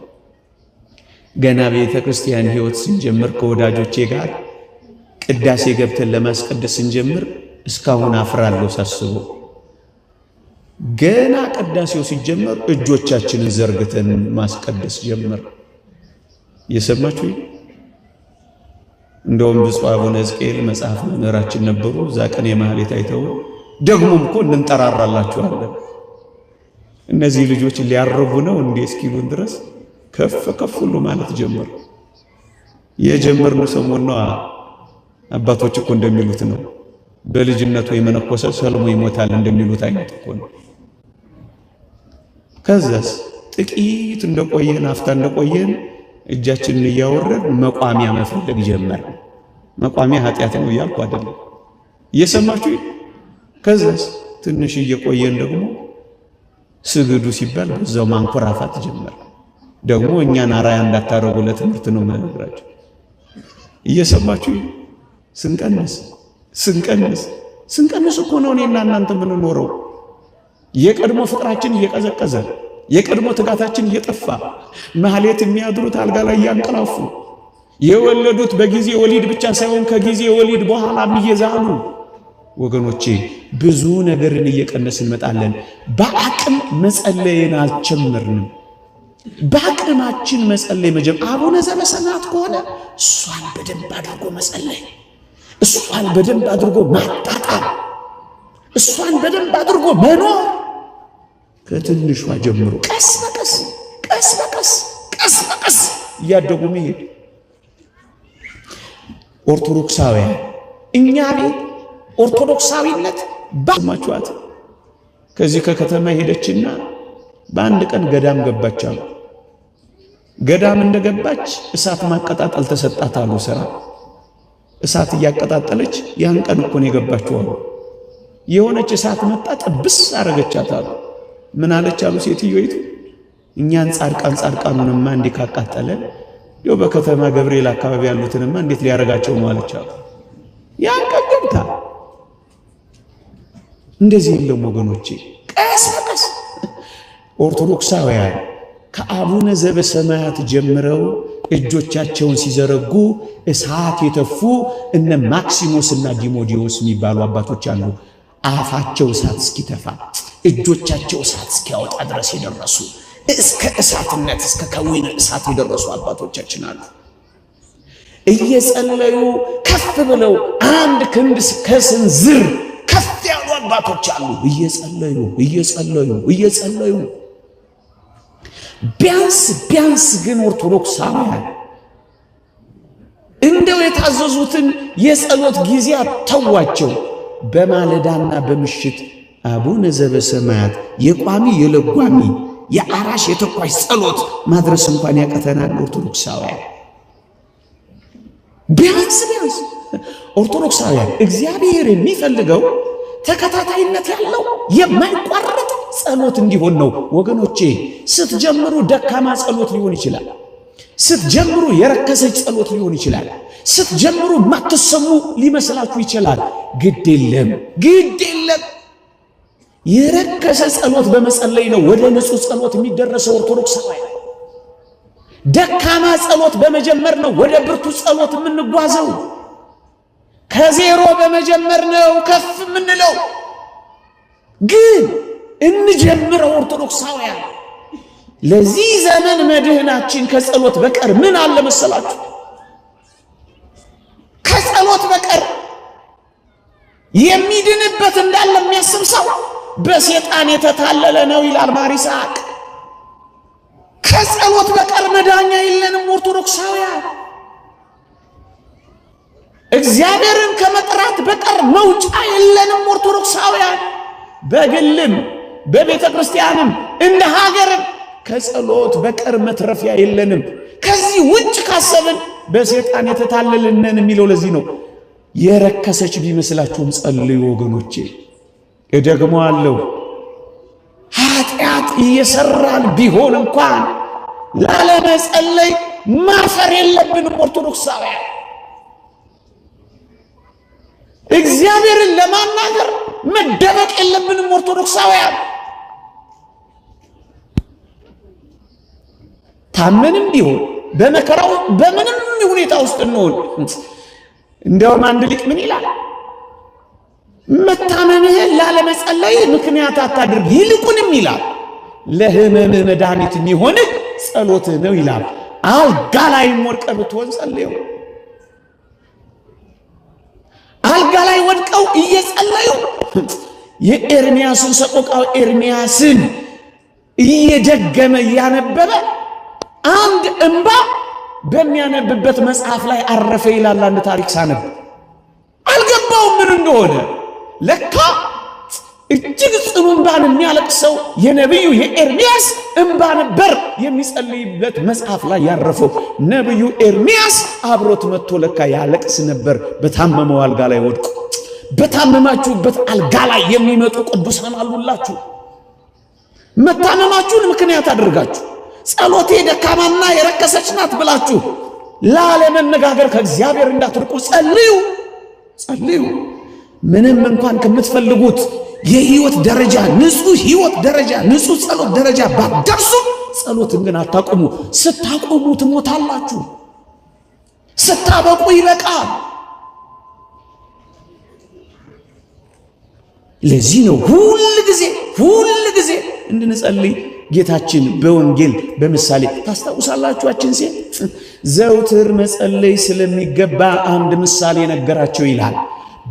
ገና ቤተ ክርስቲያን ሕይወት ስንጀምር ከወዳጆቼ ጋር ቅዳሴ ገብተን ለማስቀደስ ስንጀምር እስካሁን አፍራለሁ ሳስበው። ገና ቅዳሴው ሲጀመር እጆቻችንን ዘርግተን ማስቀደስ ጀመር። የሰማችሁ እንደውም ብፁዕ አቡነ ሕዝቅኤል መጽሐፍ መምህራችን ነበሩ። እዛ ቀን የማህሌት አይተው ደግሞም እኮ እንጠራራላችኋለን እነዚህ ልጆች ሊያርጉ ነው እንዴ እስኪሉን ድረስ ከፍ ሁሉ ማለት ጀመር። የጀመርነው ሰሞን ነው። አባቶች እኮ እንደሚሉት ነው በልጅነቱ የመነኮሰ ሰልሞ ይሞታል እንደሚሉት አይነት እኮ ነው። ከዛስ ጥቂት እንደቆየን አፍታ እንደቆየን እጃችንን እያወረድ መቋሚያ መፈለግ ጀመር። መቋሚያ ኃጢአት ነው እያልኩ አይደለም፣ እየሰማችሁ። ከዛስ ትንሽ እየቆየን ደግሞ ስግዱ ሲባል በዛው ማንኮራፋት ጀመር። ደግሞ እኛን አራያ እንዳታረጉ ለትምህርት ነው መነግራችሁ። እየሰማችሁ ስንቀንስ እኮ ነው እኔና እናንተ የምንኖረው። የቀድሞ ፍቅራችን እየቀዘቀዘ የቀድሞ ትጋታችን እየጠፋ ማህሌት የሚያድሩት አልጋ ላይ ያንቀላፉ የወለዱት በጊዜ ወሊድ ብቻ ሳይሆን ከጊዜ ወሊድ በኋላም እየዛሉ ወገኖቼ ብዙ ነገርን እየቀነስን እንመጣለን። በአቅም መጸለይን አልጀመርንም። በአቅማችን መጸለይ መጀመር አቡነ ዘበሰማያት ከሆነ እሷን በደንብ አድርጎ መጸለይ፣ እሷን በደንብ አድርጎ ማጣጣም፣ እሷን በደንብ አድርጎ መኖር ከትንሿ ጀምሮ ቀስ በቀስ እያደጉ መሄድ። ኦርቶዶክሳውያን እኛ ቤት ኦርቶዶክሳዊነት ባማቹአት ከዚህ ከከተማ ሄደችና በአንድ ቀን ገዳም ገባች አሉ። ገዳም እንደገባች እሳት ማቀጣጠል ተሰጣት አሉ። ስራ እሳት እያቀጣጠለች ያን ቀን እኮ ነው የገባችው አሉ። የሆነች እሳት መጣ ጥብስ አረገቻት አሉ። ምን አለች አሉ ሴትዮይቱ? እኛን ጻድቃኑንማ እንዲህ ካቃጠለን ይኸው በከተማ ገብርኤል አካባቢ ያሉትንማ እንዴት ሊያረጋቸው ነው አለች አሉ። ያን ቀን ገብታ እንደዚህ የለም ወገኖቼ። ቀስ በቀስ ኦርቶዶክሳውያን ከአቡነ ዘበሰማያት ጀምረው እጆቻቸውን ሲዘረጉ እሳት የተፉ እነ ማክሲሞስና ዲሞዲዮስ የሚባሉ አባቶች አሉ። አፋቸው እሳት እስኪተፋ እጆቻቸው እሳት እስኪያወጣ ድረስ የደረሱ እስከ እሳትነት እስከ ከዊነ እሳት የደረሱ አባቶቻችን አሉ። እየጸለዩ ከፍ ብለው አንድ ክንድ ከስንዝር ከፍ ያሉ አባቶች አሉ። እየጸለዩ ቢያንስ ግን ኦርቶዶክሳውያን እንደው የታዘዙትን የጸሎት ጊዜያት ተዋቸው። በማለዳና በምሽት አቡነ ዘበሰማያት የቋሚ የለጓሚ የአራሽ የተኳሽ ጸሎት ማድረስ እንኳን ያቀተናል ኦርቶዶክሳውያን። ቢያንስ ኦርቶዶክሳውያን እግዚአብሔር የሚፈልገው ተከታታይነት ያለው የማይቋረጥ ጸሎት እንዲሆን ነው ወገኖቼ። ስትጀምሩ ደካማ ጸሎት ሊሆን ይችላል። ስትጀምሩ የረከሰች ጸሎት ሊሆን ይችላል። ስትጀምሩ ማትሰሙ ሊመስላችሁ ይችላል። ግድ የለም የረከሰ ጸሎት በመጸለይ ነው ወደ ንጹህ ጸሎት የሚደረሰው ኦርቶዶክሳውያን። ደካማ ጸሎት በመጀመር ነው ወደ ብርቱ ጸሎት የምንጓዘው። ከዜሮ በመጀመር ነው ከፍ የምንለው። ግን እንጀምረው ኦርቶዶክሳውያን። ለዚህ ዘመን መድህናችን ከጸሎት በቀር ምን አለ መሰላችሁ? ከጸሎት በቀር የሚድንበት እንዳለ የሚያስብ ሰው በሰይጣን የተታለለ ነው ይላል ማር ይስሐቅ። ከጸሎት በቀር መዳኛ የለንም ኦርቶዶክሳውያን። እግዚአብሔርን ከመጥራት በቀር መውጫ የለንም ኦርቶዶክሳውያን። በግልም በቤተ ክርስቲያንም እንደ ሀገርም ከጸሎት በቀር መትረፊያ የለንም። ከዚህ ውጭ ካሰብን በሰይጣን የተታለልነን የሚለው ለዚህ ነው። የረከሰች ቢመስላችሁም ጸልዩ ወገኖቼ። እደግመዋለሁ፣ ኃጢአት እየሰራን ቢሆን እንኳን ላለመጸለይ ማፈር የለብንም ኦርቶዶክሳውያን። እግዚአብሔርን ለማናገር መደበቅ የለብንም ኦርቶዶክሳውያን። ታመንም ቢሆን በመከራው በምንም ሁኔታ ውስጥ እንሆን፣ እንደውም አንድ ሊቅ ምን ይላል? መታመምህን ላለመጸለይ ምክንያት አታድርግ፣ ይልቁንም ይላል ለህመምህ መድኃኒት የሚሆንህ ጸሎትህ ነው ይላል። አልጋ ላይም ወድቀህ ብትሆን ጸልየው። አልጋ ላይ ወድቀው እየጸለዩ የኤርምያስን ሰቆቃው ኤርምያስን እየደገመ እያነበበ አንድ እንባ በሚያነብበት መጽሐፍ ላይ አረፈ ይላል። አንድ ታሪክ ሳነብ አልገባውም ምን እንደሆነ። ለካ እጅግ ጽኑ እንባን የሚያለቅሰው የነብዩ የኤርምያስ እንባ ነበር የሚጸልይበት መጽሐፍ ላይ ያረፈው። ነብዩ ኤርምያስ አብሮት መጥቶ ለካ ያለቅስ ነበር በታመመው አልጋ ላይ ወድቆ። በታመማችሁበት አልጋ ላይ የሚመጡ ቅዱሳን አሉላችሁ። መታመማችሁን ምክንያት አድርጋችሁ ጸሎቴ ደካማና የረከሰች ናት ብላችሁ ላለመነጋገር ከእግዚአብሔር እንዳትርቁ ጸልዩ፣ ጸልዩ። ምንም እንኳን ከምትፈልጉት የህይወት ደረጃ ንጹህ ህይወት ደረጃ ንጹህ ጸሎት ደረጃ ባትደርሱ ጸሎትን ግን አታቆሙ። ስታቆሙ ትሞታላችሁ። ስታበቁ ይበቃል። ለዚህ ነው ሁል ጊዜ እንድንጸልይ ጌታችን በወንጌል በምሳሌ ታስታውሳላችኋችን ሴት ዘውትር መጸለይ ስለሚገባ አንድ ምሳሌ ነገራቸው ይላል።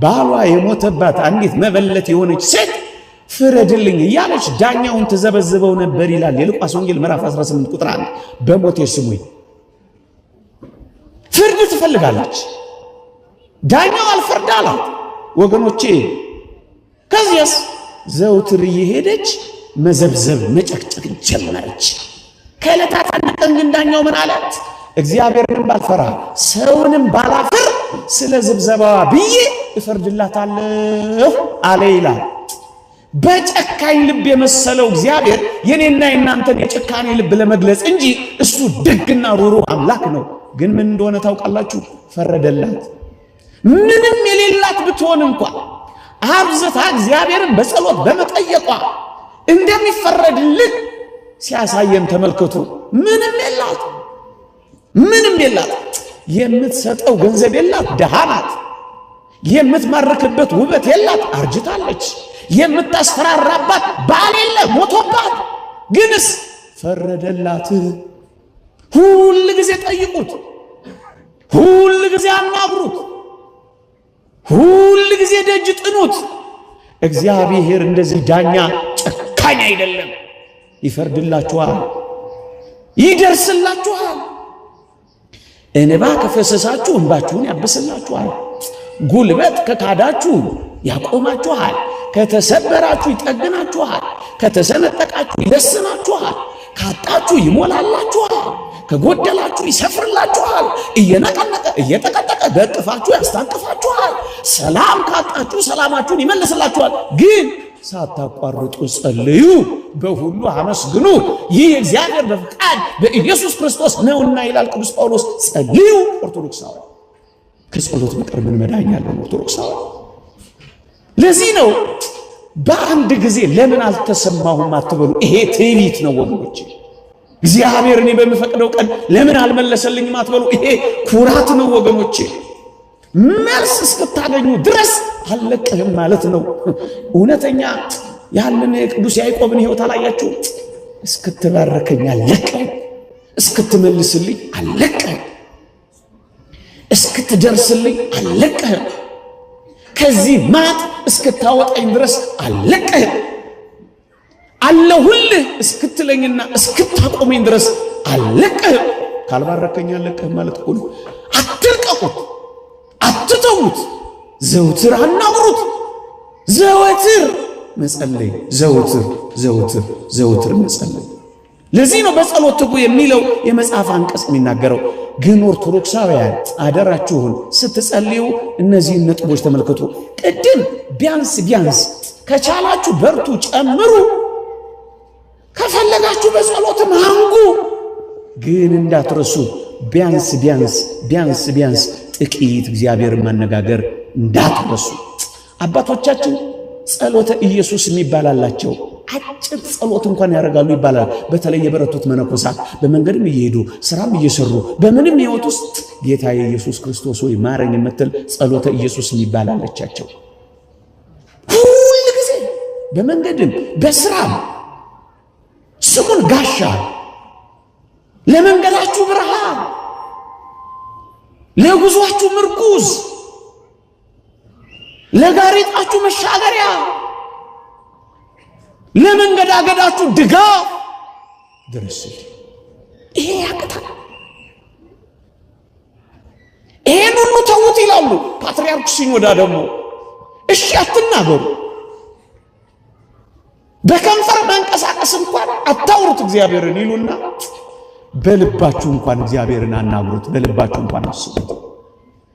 ባሏ የሞተባት አንዲት መበለት የሆነች ሴት ፍረድልኝ እያለች ዳኛውን ተዘበዝበው ነበር ይላል የሉቃስ ወንጌል ምዕራፍ 18 ቁጥር 1። በሞቴ ስሙኝ ፍርድ ትፈልጋለች። ዳኛው አልፈርድ አላት ወገኖቼ። ከዚያስ ዘውትር እየሄደች መዘብዘብ መጨቅጨቅ ጀመረች። ከዕለታት አንድ ቀን ግን ዳኛው ምን አላት? እግዚአብሔርንም ባልፈራ ሰውንም ባላፍር ስለ ዝብዘባዋ ብዬ እፈርድላታለሁ አለ ይላል። በጨካኝ ልብ የመሰለው እግዚአብሔር የኔና የናንተን የጭካኔ ልብ ለመግለጽ እንጂ እሱ ደግና ሩሩህ አምላክ ነው። ግን ምን እንደሆነ ታውቃላችሁ? ፈረደላት። ምንም የሌላት ብትሆን እንኳን አብዝታ እግዚአብሔርን በጸሎት በመጠየቋ እንደሚፈረድልን ሲያሳየን ተመልከቱ። ምንም የላት፣ የምትሰጠው ገንዘብ የላት፣ ደሃ ናት። የምትማርክበት ውበት የላት፣ አርጅታለች። የምታስፈራራባት ባል የለ፣ ሞቶባት። ግንስ ፈረደላት። ሁል ጊዜ ጠይቁት፣ ሁል ጊዜ አናግሩት፣ ሁል ጊዜ ደጅ ጥኑት። እግዚአብሔር እንደዚህ ዳኛ ጨካኝ አይደለም። ይፈርድላችኋል፣ ይደርስላችኋል። እንባ ከፈሰሳችሁ እንባችሁን ያብስላችኋል። ጉልበት ከካዳችሁ ያቆማችኋል። ከተሰበራችሁ ይጠግናችኋል። ከተሰነጠቃችሁ ይለስናችኋል። ካጣችሁ ይሞላላችኋል። ከጎደላችሁ ይሰፍርላችኋል። እየነቀነቀ እየጠቀጠቀ በእቅፋችሁ ያስታቅፋችኋል። ሰላም ካጣችሁ ሰላማችሁን ይመልስላችኋል። ግን ሳታቋርጡ ጸልዩ፣ በሁሉ አመስግኑ፣ ይህ እግዚአብሔር በፍቃድ በኢየሱስ ክርስቶስ ነውና ይላል ቅዱስ ጳውሎስ። ጸልዩ ኦርቶዶክሳውያን። ከጸሎት በቀር ምን መዳኛ ያለው ኦርቶዶክሳውያን? ለዚህ ነው በአንድ ጊዜ ለምን አልተሰማሁም አትበሉ። ይሄ ትዕቢት ነው ወገኖች። እግዚአብሔር እኔ በሚፈቅደው ቀን ለምን አልመለሰልኝም አትበሉ። ይሄ ኩራት ነው ወገኖቼ። መልስ እስክታገኙ ድረስ አልለቅህም ማለት ነው። እውነተኛ ያንን የቅዱስ ያዕቆብን ሕይወት አላያችሁ? እስክትባርከኝ አልለቅህም፣ እስክትመልስልኝ አልለቅህም፣ እስክትደርስልኝ አልለቅህም፣ ከዚህ ማጥ እስክታወጣኝ ድረስ አልለቅህም፣ አለሁልህ እስክትለኝና እስክታቆመኝ ድረስ አልለቅህም። ካልባረከኝ አልለቅህም ማለት እኮ ነው። አትልቀቁት፣ አትተዉት፣ ዘውትር አናግሩት፣ ዘወትር መጸለይ፣ ዘውትር መጸለይ። ለዚህ ነው በጸሎት ትጉ የሚለው የመጽሐፍ አንቀጽ የሚናገረው። ግን ኦርቶዶክሳውያን አደራችሁን ስትጸልዩ እነዚህን ነጥቦች ተመልከቱ። ቅድም ቢያንስ ከቻላችሁ በርቱ፣ ጨምሩ፣ ከፈለጋችሁ በጸሎትም አንጉ። ግን እንዳትረሱ ቢያንስ ጥቂት እግዚአብሔርን ማነጋገር እንዳትረሱ። አባቶቻችን ጸሎተ ኢየሱስ የሚባላላቸው አጭር ጸሎት እንኳን ያደርጋሉ ይባላል። በተለይ የበረቱት መነኮሳት በመንገድም እየሄዱ ስራም እየሰሩ በምንም ሕይወት ውስጥ ጌታ ኢየሱስ ክርስቶስ ሆይ ማረኝ የምትል ጸሎተ ኢየሱስ የሚባላላቸው ሁሉ ጊዜ በመንገድም በስራም ስሙን ጋሻ፣ ለመንገዳችሁ ብርሃን፣ ለጉዟችሁ ምርኩዝ፣ ለጋሬጣችሁ መሻገሪያ፣ ለመንገዳገዳችሁ ድጋፍ ድረስልኝ። ይሄ ያቅታል። ይሄን ሁሉ ተውት ይላሉ ፓትርያርኩ ሲኖዳ። ደግሞ እሺ አትናገሩ፣ በከንፈር መንቀሳቀስ እንኳን አታውሩት እግዚአብሔርን ይሉና በልባችሁ እንኳን እግዚአብሔርን አናግሩት፣ በልባችሁ እንኳን አስቡት።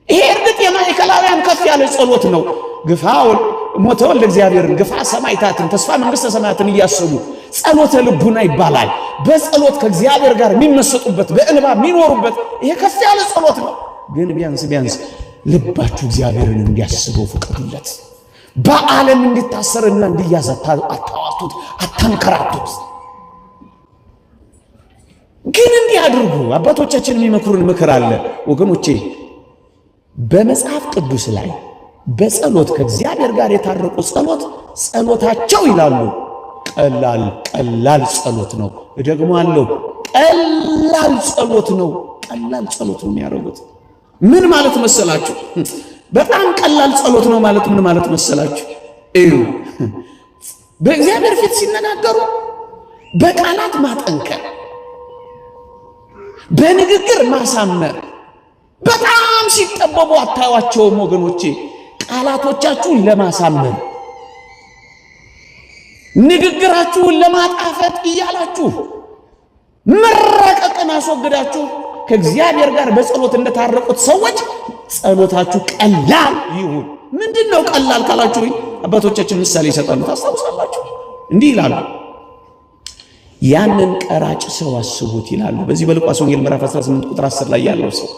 ይሄ እርግጥ የማዕከላውያን ከፍ ያለ ጸሎት ነው። ግፋ ሞተ ወልደ እግዚአብሔርን፣ ግፋ ሰማዕታትን፣ ተስፋ መንግሥተ ሰማያትን እያሰቡ ጸሎተ ልቡና ይባላል። በጸሎት ከእግዚአብሔር ጋር የሚመሰጡበት በእንባ የሚኖሩበት ይሄ ከፍ ያለ ጸሎት ነው። ግን ቢያንስ ልባችሁ እግዚአብሔርን እንዲያስበው ፍቀዱለት። በዓለም እንዲታሰርና እንዲያዝ አታዋቱት፣ አታንከራቱት። ግን እንዲህ አድርጉ። አባቶቻችን የሚመክሩን ምክር አለ ወገኖቼ። በመጽሐፍ ቅዱስ ላይ በጸሎት ከእግዚአብሔር ጋር የታረቁ ጸሎታቸው ይላሉ ቀላል ጸሎት ነው። ደግሞ አለው ቀላል ጸሎት ነው የሚያደርጉት። ምን ማለት መሰላችሁ? በጣም ቀላል ጸሎት ነው ማለት ምን ማለት መሰላችሁ? እዩ፣ በእግዚአብሔር ፊት ሲነጋገሩ በቃላት ማጠንከር፣ በንግግር ማሳመር። በጣም ሲጠበቡ አታዩአቸውም ወገኖቼ። ቃላቶቻችሁን ለማሳመር ንግግራችሁን ለማጣፈጥ እያላችሁ መረቀቅን አስወግዳችሁ ከእግዚአብሔር ጋር በጸሎት እንደታረቁት ሰዎች ጸሎታችሁ ቀላል ይሁን። ምንድነው ቀላል ካላችሁ አባቶቻችን ምሳሌ ይሰጣሉ። ታስታውሳላችሁ? እንዲህ ይላሉ፣ ያንን ቀራጭ ሰው አስቡት ይላሉ። በዚህ በሉቃስ ወንጌል ምዕራፍ 18 ቁጥር 10 ላይ ያለው ሰው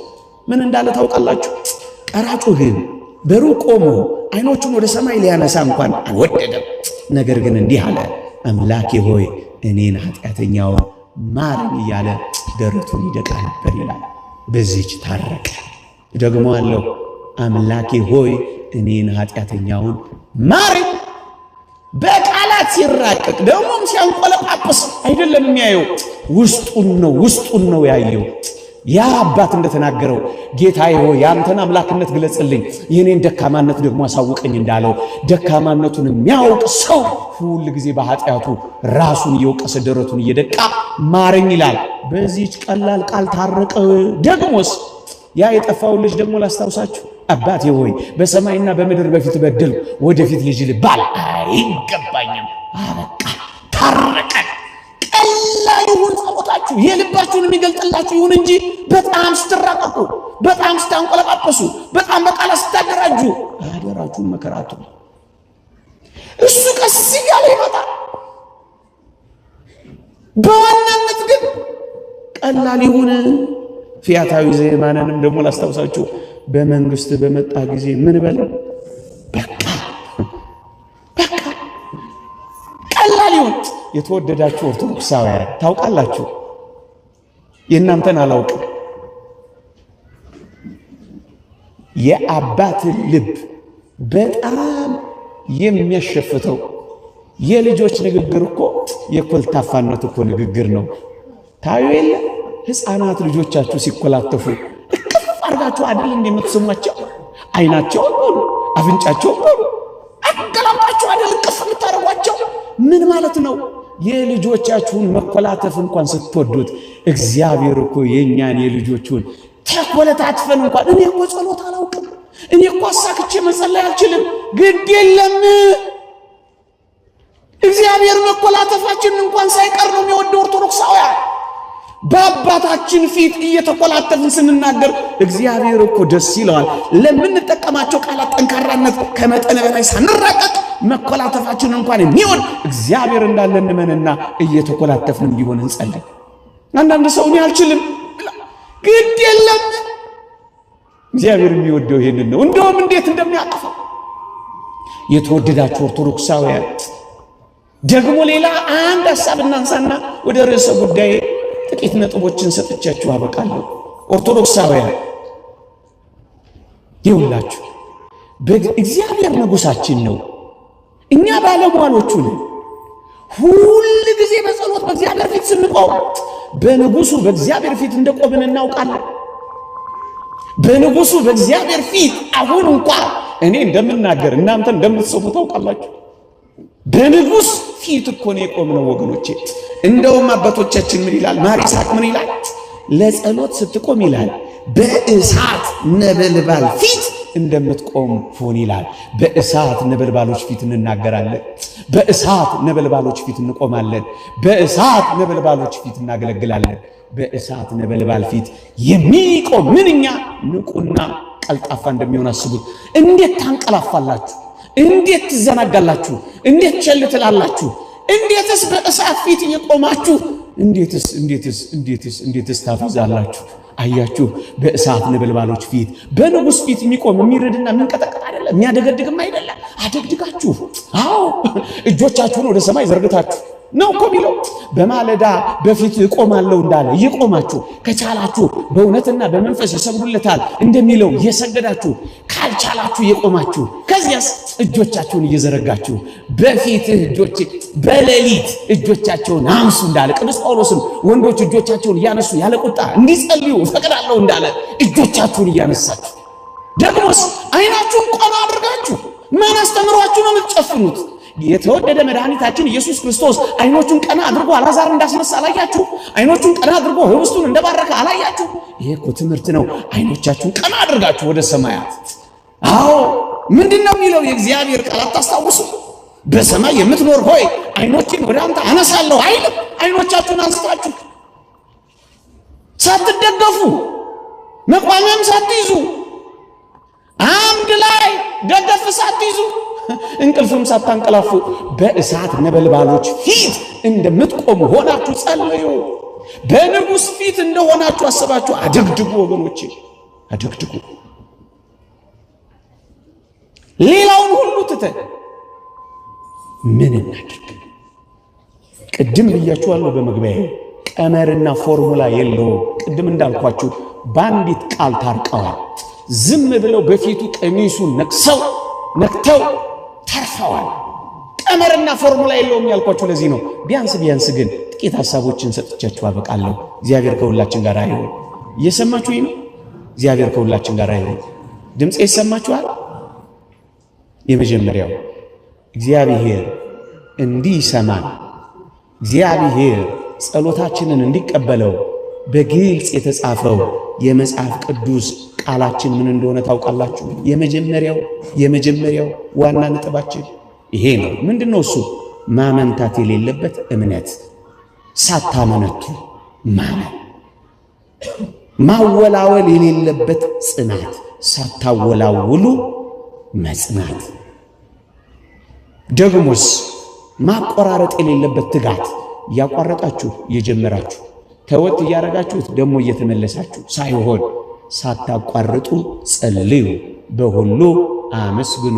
ምን እንዳለ ታውቃላችሁ? ቀራጩ ግን በሩቅ ቆሞ አይኖቹን ወደ ሰማይ ሊያነሳ እንኳን አልወደደም። ነገር ግን እንዲህ አለ፣ አምላኬ ሆይ እኔን ኃጢአተኛውን ማረኝ እያለ ደረቱን ይደቃ ነበር ይላል። በዚህች ታረቀ። ደግሞ አለው፣ አምላኬ ሆይ እኔን ኃጢአተኛውን ማረኝ። በቃላት ሲራቀቅ ደግሞም ሲያንቆለጳጵስ አይደለም የሚያየው፣ ውስጡን ነው ያየው። ያ አባት እንደተናገረው ጌታዬ ሆይ ያንተን አምላክነት ግለጽልኝ፣ የኔን ደካማነት ደግሞ አሳውቀኝ እንዳለው ደካማነቱን የሚያውቅ ሰው ሁሉ ጊዜ በኃጢአቱ ራሱን እየወቀሰ ደረቱን እየደቃ ማረኝ ይላል። በዚህች ቀላል ቃል ታረቀ። ደግሞስ ያ የጠፋውን ልጅ ደግሞ ላስታውሳችሁ። አባቴ ሆይ በሰማይና በምድር በፊት በደል፣ ወደፊት ልጅ ልባል አይገባኝም። አበቃ፣ ታረቀ። ቀላል ይሁን ጸሎታችሁ፣ የልባችሁን የሚገልጥላችሁ ይሁን እንጂ በጣም ስትራቀቁ፣ በጣም ስታንቆለጳጳሱ፣ በጣም በቃላት ስታደራጁ አደራችሁን መከራቱ። እሱ ቀስ እያለ ይመጣል። በዋናነት ግን ቀላል ይሁን። ፊያታዊ ዘየማንንም ደግሞ ላስታውሳችሁ፣ በመንግስት በመጣ ጊዜ ምን በለ? በቃ ቀላል ይሁን። የተወደዳችሁ ኦርቶዶክሳውያን ታውቃላችሁ፣ የእናንተን አላውቅም፣ የአባትን ልብ በጣም የሚያሸፍተው የልጆች ንግግር እኮ የኮልታፋነት እኮ ንግግር ነው። ታዩ የለ ሕፃናት ልጆቻችሁ ሲኮላተፉ እቅፍ አድርጋችሁ አይደል እንደምትስሟቸው? አይናቸውን በሉ አፍንጫቸውን በሉ አገላምጣችሁ አይደል እቅፍ የምታደርጓቸው? ምን ማለት ነው? የልጆቻችሁን መኮላተፍ እንኳን ስትወዱት እግዚአብሔር እኮ የኛን የልጆቹን ተኮለታትፈን እንኳን እኔ እኮ ጸሎት አላውቅም፣ እኔ እኮ አሳክቼ መጸለይ አልችልም፣ ግድ የለም እግዚአብሔር መኮላተፋችን እንኳን ሳይቀር ነው የሚወደው። ኦርቶዶክሳውያን በአባታችን ፊት እየተቆላጠፍን ስንናገር እግዚአብሔር እኮ ደስ ይለዋል። ለምንጠቀማቸው ቃላት ጠንካራነት ከመጠን በላይ ሳንራቀቅ መኮላተፋችን እንኳን የሚሆን እግዚአብሔር እንዳለ እንመንና እየተኮላተፍን ቢሆን እንጸልይ። አንዳንድ ሰው እኔ አልችልም ግድ የለም እግዚአብሔር የሚወደው ይሄንን ነው። እንደውም እንዴት እንደሚያቅፈው የተወደዳችሁ ኦርቶዶክሳውያን ደግሞ ሌላ አንድ ሐሳብ እናንሳና ወደ ርዕሰ ጉዳይ ጥቂት ነጥቦችን ሰጥቻችሁ አበቃለሁ። ኦርቶዶክሳውያን ይውላችሁ በእግዚአብሔር ንጉሳችን ነው፣ እኛ ባለሟሎቹ ነን። ሁሉ ጊዜ በጸሎት በእግዚአብሔር ፊት ስንቆም በንጉሱ በእግዚአብሔር ፊት እንደቆምን እናውቃለን። በንጉሱ በእግዚአብሔር ፊት አሁን እንኳን እኔ እንደምናገር እናንተ እንደምትሰሙ ታውቃላችሁ። በንጉስ ፊት እኮ ነው የቆምነው ወገኖቼ። እንደውም አባቶቻችን ምን ይላል? ማር ይስሐቅ ምን ይላል? ለጸሎት ስትቆም ይላል በእሳት ነበልባል ፊት እንደምትቆም ሆን ይላል። በእሳት ነበልባሎች ፊት እንናገራለን። በእሳት ነበልባሎች ፊት እንቆማለን። በእሳት ነበልባሎች ፊት እናገለግላለን። በእሳት ነበልባል ፊት የሚቆም ምንኛ ንቁና ቀልጣፋ እንደሚሆን አስቡት። እንዴት ታንቀላፋላችሁ? እንዴት ትዘናጋላችሁ? እንዴት ቸል ትላላችሁ? እንዴትስ በእሳት ፊት እየቆማችሁ እንዴትስ ታፈዛላችሁ? አያችሁ፣ በእሳት ነበልባሎች ፊት በንጉስ ፊት የሚቆም የሚረድና የሚንቀጠቀጥ አይደለም፣ የሚያደገድግም አይደለም። አደግድጋችሁ፣ አዎ እጆቻችሁን ወደ ሰማይ ዘርግታችሁ ነው እኮ የሚለው። በማለዳ በፊት እቆማለሁ እንዳለ እየቆማችሁ ከቻላችሁ በእውነትና በመንፈስ ይሰግዱለታል እንደሚለው እየሰገዳችሁ፣ ካልቻላችሁ እየቆማችሁ፣ ከዚያስ እጆቻችሁን እየዘረጋችሁ በፊትህ እጆች በሌሊት እጆቻቸውን አንሱ እንዳለ ቅዱስ ጳውሎስም ወንዶች እጆቻቸውን እያነሱ ያለ ቁጣ እንዲጸልዩ ፈቅዳለሁ እንዳለ እጆቻችሁን እያነሳችሁ፣ ደግሞስ አይናችሁን ቆና አድርጋችሁ ማን አስተምሯችሁ ነው የምትጨፍኑት? የተወደደ መድኃኒታችን ኢየሱስ ክርስቶስ አይኖቹን ቀና አድርጎ አልዓዛር እንዳስነሳ አላያችሁ? አይኖቹን ቀና አድርጎ ህብስቱን እንደባረከ አላያችሁ? ይሄ እኮ ትምህርት ነው። አይኖቻችሁን ቀና አድርጋችሁ ወደ ሰማያት። አዎ ምንድነው የሚለው የእግዚአብሔር ቃል አታስታውሱ? በሰማይ የምትኖር ሆይ አይኖችን ወደ አንተ አነሳለሁ አይልም? አይኖቻችሁን አንስታችሁ ሳትደገፉ መቋሚያም ሳትይዙ አምድ ላይ ደገፍ ሳትይዙ እንቅልፍም ሳታንቀላፉ በእሳት ነበልባሎች ፊት እንደምትቆሙ ሆናችሁ ጸልዩ። በንጉስ ፊት እንደሆናችሁ አስባችሁ አደግድጉ ወገኖቼ፣ አደግድጉ። ሌላውን ሁሉ ትተን ምን እናድርግ? ቅድም ብያችኋለሁ በመግቢያዬ ቀመርና ፎርሙላ የለውም። ቅድም እንዳልኳችሁ በአንዲት ቃል ታርቀዋል። ዝም ብለው በፊቱ ቀሚሱን ነክተው ተርፈዋል። ቀመርና ፎርሙላ የለውም ያልኳችሁ ለዚህ ነው። ቢያንስ ግን ጥቂት ሐሳቦችን ሰጥቻችሁ አበቃለሁ። እግዚአብሔር ከሁላችን ጋር ይሁን። እየሰማችሁኝ ነው? እግዚአብሔር ከሁላችን ጋር ይሁን። ድምጼ ይሰማችኋል? የመጀመሪያው እግዚአብሔር እንዲሰማን፣ እግዚአብሔር ጸሎታችንን እንዲቀበለው በግልጽ የተጻፈው የመጽሐፍ ቅዱስ ቃላችን ምን እንደሆነ ታውቃላችሁ? የመጀመሪያው ዋና ነጥባችን ይሄ ነው። ምንድነው እሱ? ማመንታት የሌለበት እምነት፣ ሳታመነቱ ማመን፣ ማወላወል የሌለበት ጽናት፣ ሳታወላውሉ መጽናት፣ ደግሞስ ማቆራረጥ የሌለበት ትጋት፣ ያቋረጣችሁ የጀመራችሁ ተወት እያረጋችሁት ደግሞ እየተመለሳችሁ ሳይሆን ሳታቋርጡ ጸልዩ፣ በሁሉ አመስግኑ፣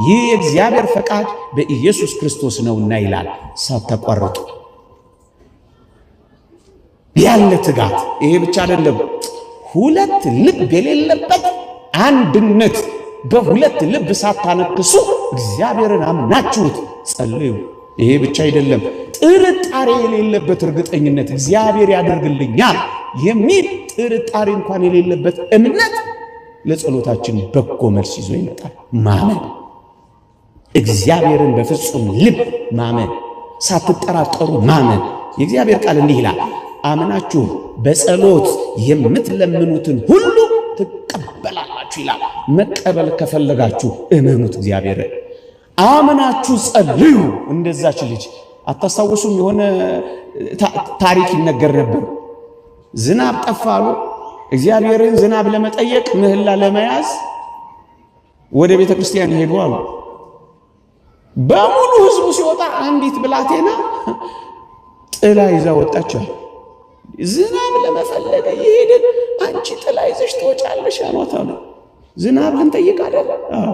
ይህ የእግዚአብሔር ፈቃድ በኢየሱስ ክርስቶስ ነውና ይላል። ሳታቋርጡ ያለ ትጋት። ይሄ ብቻ አይደለም፣ ሁለት ልብ የሌለበት አንድነት፣ በሁለት ልብ ሳታነክሱ እግዚአብሔርን አምናችሁት ጸልዩ። ይሄ ብቻ አይደለም፣ ጥርጣሬ የሌለበት እርግጠኝነት፣ እግዚአብሔር ያደርግልኛል የሚል ጥርጣሬ እንኳን የሌለበት እምነት ለጸሎታችን በጎ መልስ ይዞ ይመጣል። ማመን፣ እግዚአብሔርን በፍጹም ልብ ማመን፣ ሳትጠራጠሩ ማመን። የእግዚአብሔር ቃል እንዲህ ይላል፣ አምናችሁ በጸሎት የምትለምኑትን ሁሉ ትቀበላላችሁ ይላል። መቀበል ከፈለጋችሁ እመኑት እግዚአብሔርን፣ አምናችሁ ጸልዩ። እንደዛች ልጅ አታስታውሱም? የሆነ ታሪክ ይነገር ነበር። ዝናብ ጠፋሉ። እግዚአብሔርን ዝናብ ለመጠየቅ ምህላ ለመያዝ ወደ ቤተ ክርስቲያን ሄዱ አሉ። በሙሉ ህዝቡ ሲወጣ አንዲት ብላቴና ጥላ ይዛ ወጣች። ዝናብ ለመፈለግ ይሄድን አንቺ ጥላ ይዘሽ ትወጫለሽ አሏት አሉ። ዝናብ ልንጠይቅ አይደል? አዎ።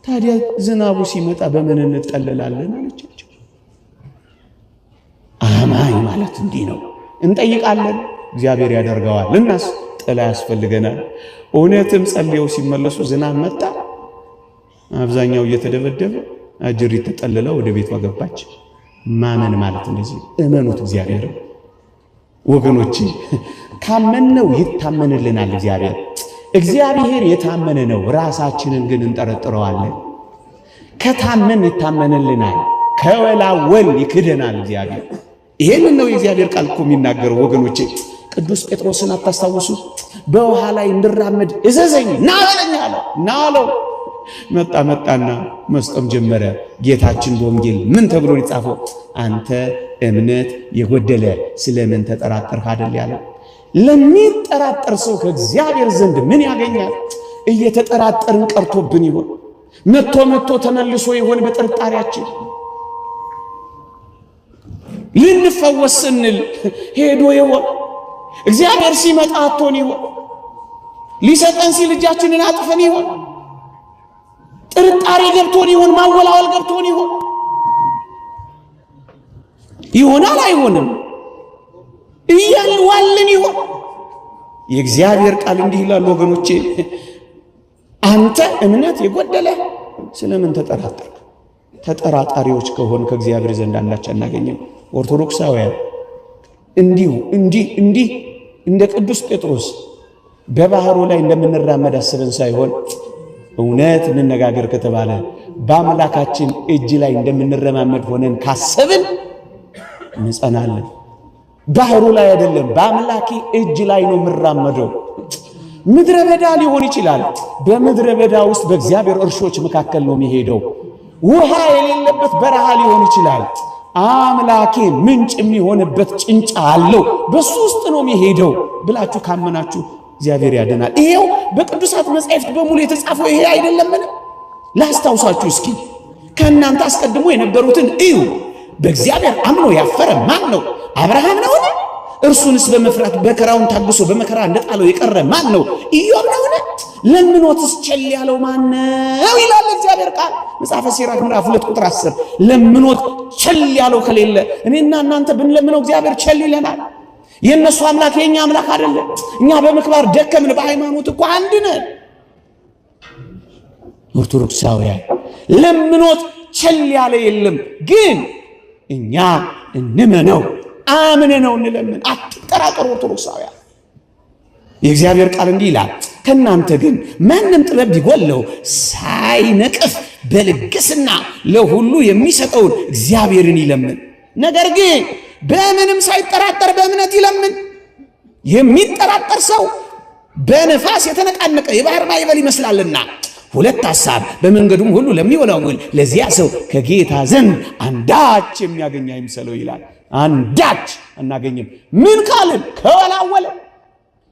ታዲያ ዝናቡ ሲመጣ በምን እንጠለላለን አለቻቸው። አማኝ ማለት እንዲህ ነው። እንጠይቃለን፣ እግዚአብሔር ያደርገዋል። እናስ ጥላ ያስፈልገናል። እውነትም ጸልየው ሲመለሱ ዝናብ መጣ። አብዛኛው እየተደበደበ አጅሪት ተጠልላ ወደ ቤቷ ገባች። ማመን ማለት እንደዚህ እመኑት እግዚአብሔር። ወገኖቼ ካመንነው ይታመንልናል እግዚአብሔር። እግዚአብሔር የታመነ ነው፣ ራሳችንን ግን እንጠረጥረዋለን። ከታመን ይታመንልናል፣ ከወላወል ይክደናል እግዚአብሔር። ይሄንን ነው የእግዚአብሔር ቃል እኮ የሚናገረው ወገኖቼ። ቅዱስ ጴጥሮስን አታስታውሱ? በውሃ ላይ እንድራመድ እዘዘኝ ና በለኝ አለው። ና አለው። መጣና መስጠም ጀመረ። ጌታችን በወንጌል ምን ተብሎ ሊጻፈው? አንተ እምነት የጎደለ ስለምን ተጠራጠርህ አይደል ያለው። ለሚጠራጠር ሰው ከእግዚአብሔር ዘንድ ምን ያገኛል? እየተጠራጠርን ቀርቶብን ይሆን? መጥቶ ተመልሶ ይሆን በጥርጣሬያችን? ልንፈወስ ስንል ሄዶ ይሆን? እግዚአብሔር ሲመጣ አጥቶን ይሆን? ሊሰጠን ሲል እጃችንን አጥፈን ይሆን? ጥርጣሬ ገብቶን ይሆን? ማወላወል ገብቶን ይሆን? ይሆናል አይሆንም እያልዋልን ይሆን? የእግዚአብሔር ቃል እንዲህ ይላል ወገኖቼ፣ አንተ እምነት የጎደለ ስለምን ተጠራጠር? ተጠራጣሪዎች ከሆን ከእግዚአብሔር ዘንድ አንዳች አናገኝም። ኦርቶዶክሳውያን እንዲህ እንደ ቅዱስ ጴጥሮስ በባህሩ ላይ እንደምንራመድ አስበን ሳይሆን እውነት እንነጋገር ከተባለ በአምላካችን እጅ ላይ እንደምንረማመድ ሆነን ካሰብን እንጸናለን። ባህሩ ላይ አይደለም፣ በአምላኬ እጅ ላይ ነው የምራመደው። ምድረ በዳ ሊሆን ይችላል። በምድረ በዳ ውስጥ በእግዚአብሔር እርሾች መካከል ነው የሚሄደው። ውሃ የሌለበት በረሃ ሊሆን ይችላል። አምላኬ ምንጭ የሚሆንበት ጭንጫ አለው፣ በሱ ውስጥ ነው የሚሄደው ብላችሁ ካመናችሁ እግዚአብሔር ያድናል። ይሄው በቅዱሳት መጻሕፍት በሙሉ የተጻፈው ይሄ አይደለምን? ላስታውሳችሁ እስኪ። ከእናንተ አስቀድሞ የነበሩትን እዩ። በእግዚአብሔር አምኖ ያፈረ ማን ነው? አብርሃም ነው። እርሱንስ በመፍራት መከራውን ታግሶ በመከራ እንደጣለው የቀረ ማን ነው? ኢዮብ ነው። ለምኖትስ ቸል ያለው ማን ነው ይላል እግዚአብሔር ቃል መጽሐፈ ሲራክ ምዕራፍ 2 ቁጥር 10። ለምኖት ቸል ያለው ከሌለ እኔና እናንተ ብንለምነው እግዚአብሔር ቸል ይለናል። የነሱ አምላክ የኛ አምላክ አይደለም። እኛ በምክባር ደከምን፣ በሃይማኖት እኮ አንድ ነን። ኦርቶዶክሳውያን ለምኖት ቸል ያለ የለም፣ ግን እኛ እንመነው፣ አምነነው እንለምን። አትጠራጠሩ ኦርቶዶክሳውያን። የእግዚአብሔር ቃል እንዲህ ይላል፣ ከናንተ ግን ማንም ጥበብ ቢጎለው ሳይነቅፍ በልግስና ለሁሉ የሚሰጠውን እግዚአብሔርን ይለምን። ነገር ግን በምንም ሳይጠራጠር በእምነት ይለምን። የሚጠራጠር ሰው በነፋስ የተነቃነቀ የባህር ማዕበል ይመስላልና ሁለት ሐሳብ በመንገዱም ሁሉ ለሚወላውል ለዚያ ሰው ከጌታ ዘንድ አንዳች የሚያገኝ አይምሰለው ይላል። አንዳች አናገኝም። ምን ካልን ከወላወለ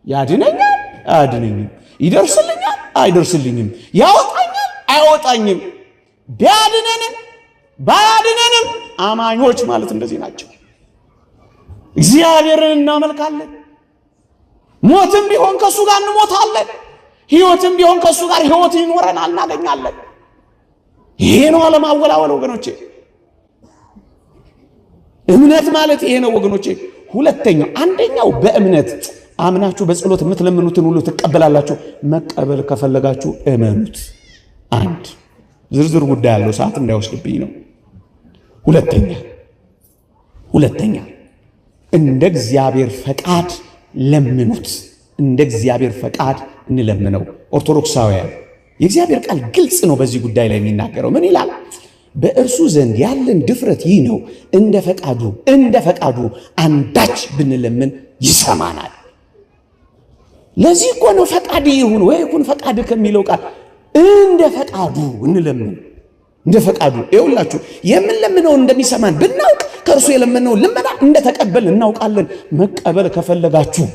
ያድነኛል አያድነኝም፣ ይደርስልኛል አይደርስልኝም፣ ያወጣኛል አያወጣኝም፣ ቢያድነንም ባያድነንም አማኞች ማለት እንደዚህ ናቸው። እግዚአብሔርን እናመልካለን። ሞትም ቢሆን ከሱ ጋር እንሞታለን፣ ሕይወትም ቢሆን ከሱ ጋር ሕይወት ይኖረናል፣ እናገኛለን። ይሄ ነው አለማወላወል ወገኖቼ። እምነት ማለት ይሄ ነው ወገኖቼ። ሁለተኛው አንደኛው በእምነት አምናችሁ በጸሎት የምትለምኑትን ሁሉ ትቀበላላችሁ። መቀበል ከፈለጋችሁ እመኑት። አንድ ዝርዝር ጉዳይ ያለው ሰዓት እንዳይወስድብኝ ነው። ሁለተኛ እንደ እግዚአብሔር ፈቃድ ለምኑት። እንደ እግዚአብሔር ፈቃድ እንለምነው። ኦርቶዶክሳውያን የእግዚአብሔር ቃል ግልጽ ነው በዚህ ጉዳይ ላይ የሚናገረው። ምን ይላል? በእርሱ ዘንድ ያለን ድፍረት ይህ ነው፣ እንደ ፈቃዱ አንዳች ብንለምን ይሰማናል። ለዚህ እኮ ነው ፈቃድ ይሁን ወይ ይሁን ፈቃድ ከሚለው ቃል እንደ ፈቃዱ እንለምን። እንደ ፈቃዱ ይውላችሁ የምንለምነው እንደሚሰማን ብናውቅ ከእርሱ የለምነው ልመና እንደተቀበል እናውቃለን። መቀበል ከፈለጋችሁ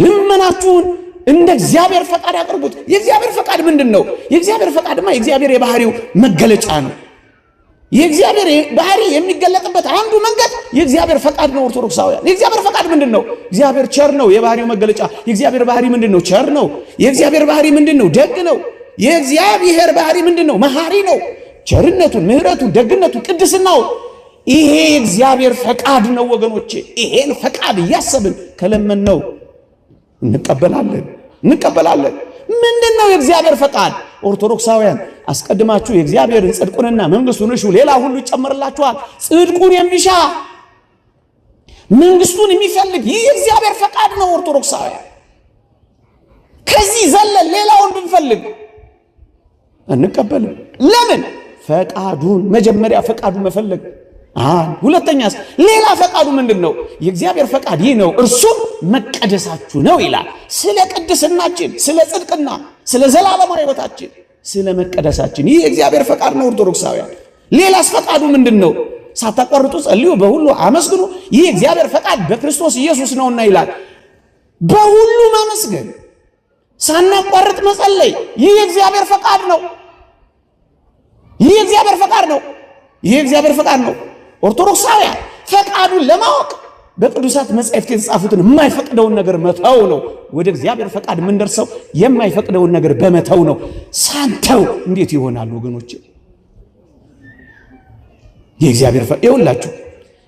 ልመናችሁን እንደ እግዚአብሔር ፈቃድ አቅርቡት። የእግዚአብሔር ፈቃድ ምንድነው? የእግዚአብሔር ፈቃድማ የእግዚአብሔር የባህሪው መገለጫ ነው። የእግዚአብሔር ባህሪ የሚገለጥበት አንዱ መንገድ የእግዚአብሔር ፈቃድ ነው። ኦርቶዶክሳውያን የእግዚአብሔር ፈቃድ ምንድነው? እግዚአብሔር ቸር ነው፣ የባህሪው መገለጫ። የእግዚአብሔር ባህሪ ምንድነው? ቸር ነው። የእግዚአብሔር ባህሪ ምንድነው? ደግ ነው። የእግዚአብሔር ባህሪ ምንድነው? መሐሪ ነው። ቸርነቱን፣ ምህረቱን፣ ደግነቱን፣ ቅድስናው ይሄ የእግዚአብሔር ፈቃድ ነው ወገኖቼ። ይሄን ፈቃድ እያሰብን ከለመነው እንቀበላለን። ምንድነው የእግዚአብሔር ፈቃድ? ኦርቶዶክሳውያን አስቀድማችሁ የእግዚአብሔርን ጽድቁንና መንግስቱን እሹ፣ ሌላ ሁሉ ይጨመርላችኋል። ጽድቁን የሚሻ መንግስቱን የሚፈልግ ይህ የእግዚአብሔር ፈቃድ ነው። ኦርቶዶክሳውያን ከዚህ ዘለን ሌላውን ብንፈልግ እንቀበልም። ለምን? ፈቃዱን መጀመሪያ ፈቃዱን መፈለግ። ሁለተኛስ ሌላ ፈቃዱ ምንድነው? የእግዚአብሔር ፈቃድ ይህ ነው፣ እርሱም መቀደሳችሁ ነው ይላል። ስለ ቅድስናችን፣ ስለ ጽድቅና ስለ ዘላለማዊ ሕይወታችን፣ ስለ መቀደሳችን ይህ የእግዚአብሔር ፈቃድ ነው። ኦርቶዶክሳውያን ሌላስ ፈቃዱ ምንድነው? ሳታቋርጡ ጸልዩ፣ በሁሉ አመስግኑ፣ ይህ የእግዚአብሔር ፈቃድ በክርስቶስ ኢየሱስ ነውና ይላል። በሁሉ ማመስገን፣ ሳናቋርጥ መጸለይ ይህ የእግዚአብሔር ፈቃድ ነው። ይህ የእግዚአብሔር ፈቃድ ነው። ይህ የእግዚአብሔር ፈቃድ ነው። ኦርቶዶክሳውያን ፈቃዱን ለማወቅ በቅዱሳት መጻሕፍት የተጻፉትን የማይፈቅደውን ነገር መተው ነው። ወደ እግዚአብሔር ፈቃድ የምንደርሰው የማይፈቅደውን ነገር በመተው ነው። ሳንተው እንዴት ይሆናል ወገኖቼ? የእግዚአብሔር ፈቃድ ይኸውላችሁ፣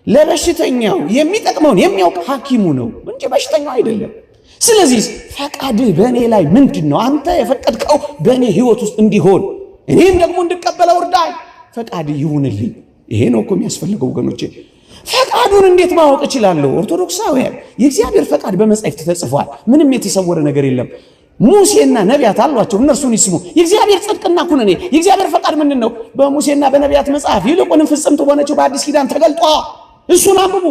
ለበሽተኛው የሚጠቅመውን የሚያውቅ ሐኪሙ ነው እንጂ በሽተኛው አይደለም። ስለዚህ ፈቃድህ በእኔ ላይ ምንድነው? አንተ የፈቀድከው በእኔ ሕይወት ውስጥ እንዲሆን እኔም ደግሞ እንድቀበለው እርዳኝ፣ ፈቃድ ይሁንልኝ። ይሄ ነው እኮ የሚያስፈልገው ወገኖቼ። ፈቃዱን እንዴት ማወቅ እችላለሁ? ኦርቶዶክሳውያን የእግዚአብሔር ፈቃድ በመጻሕፍት ተጽፏል። ምንም የተሰወረ ነገር የለም። ሙሴና ነቢያት አሏቸው፣ እነርሱን ይስሙ። የእግዚአብሔር ጽድቅና ኩነኔ የእግዚአብሔር ፈቃድ ምንድነው? በሙሴና በነቢያት መጽሐፍ ይልቁንም ፍጽምት በሆነችው በአዲስ ኪዳን ተገልጧል። እሱን አንብቡ።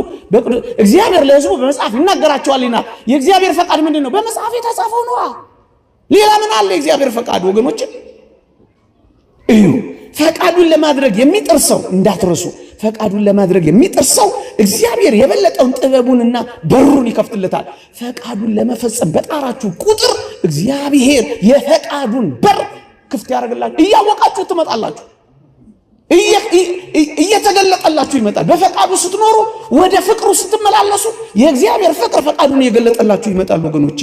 እግዚአብሔር ለሕዝቡ በመጽሐፍ ይናገራቸዋልና የእግዚአብሔር ፈቃድ ምንድነው? በመጽሐፍ የተጻፈው ነው። ሌላ ምን አለ? የእግዚአብሔር ፈቃድ ወገኖች እዩ። ፈቃዱን ለማድረግ የሚጥር ሰው እንዳትረሱ፣ ፈቃዱን ለማድረግ የሚጥር ሰው እግዚአብሔር የበለጠውን ጥበቡንና በሩን ይከፍትለታል። ፈቃዱን ለመፈጸም በጣራችሁ ቁጥር እግዚአብሔር የፈቃዱን በር ክፍት ያደርግላችሁ። እያወቃችሁ ትመጣላችሁ፣ እየተገለጠላችሁ ይመጣል። በፈቃዱ ስትኖሩ፣ ወደ ፍቅሩ ስትመላለሱ የእግዚአብሔር ፍቅር ፈቃዱን እየገለጠላችሁ ይመጣል። ወገኖቼ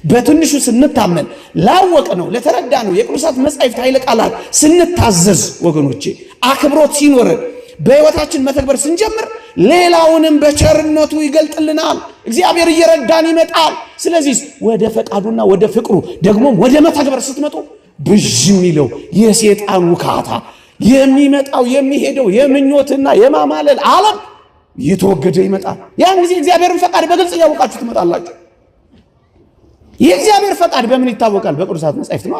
በትንሹ ስንታመን፣ ላወቅ ነው ለተረዳ ነው የቅዱሳት መጻሕፍት ኃይለ ቃላት ስንታዘዝ፣ ወገኖቼ አክብሮት ሲኖረን፣ በሕይወታችን መተግበር ስንጀምር ሌላውንም በቸርነቱ ይገልጥልናል። እግዚአብሔር እየረዳን ይመጣል። ስለዚህ ወደ ፈቃዱና ወደ ፍቅሩ ደግሞ ወደ መተግበር ስትመጡ ብዥ የሚለው የሰይጣን ውካታ የሚመጣው የሚሄደው የምኞትና የማማለል ዓለም እየተወገደ ይመጣል። ያን ጊዜ እግዚአብሔርን ፈቃድ በግልጽ እያወቃችሁ ትመጣላችሁ። የእግዚአብሔር ፈቃድ በምን ይታወቃል? በቅዱሳት መጻሕፍት ነው።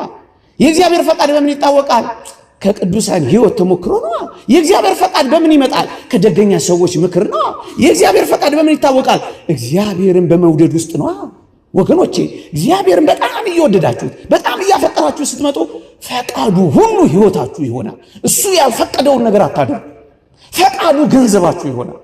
የእግዚአብሔር ፈቃድ በምን ይታወቃል? ከቅዱሳን ሕይወት ተሞክሮ ነው። የእግዚአብሔር ፈቃድ በምን ይመጣል? ከደገኛ ሰዎች ምክር ነው። የእግዚአብሔር ፈቃድ በምን ይታወቃል? እግዚአብሔርን በመውደድ ውስጥ ነው። ወገኖቼ እግዚአብሔርን በጣም እየወደዳችሁት በጣም እያፈቀራችሁ ስትመጡ ፈቃዱ ሁሉ ሕይወታችሁ ይሆናል። እሱ ያልፈቀደውን ነገር አታድርጉ። ፈቃዱ ገንዘባችሁ ይሆናል።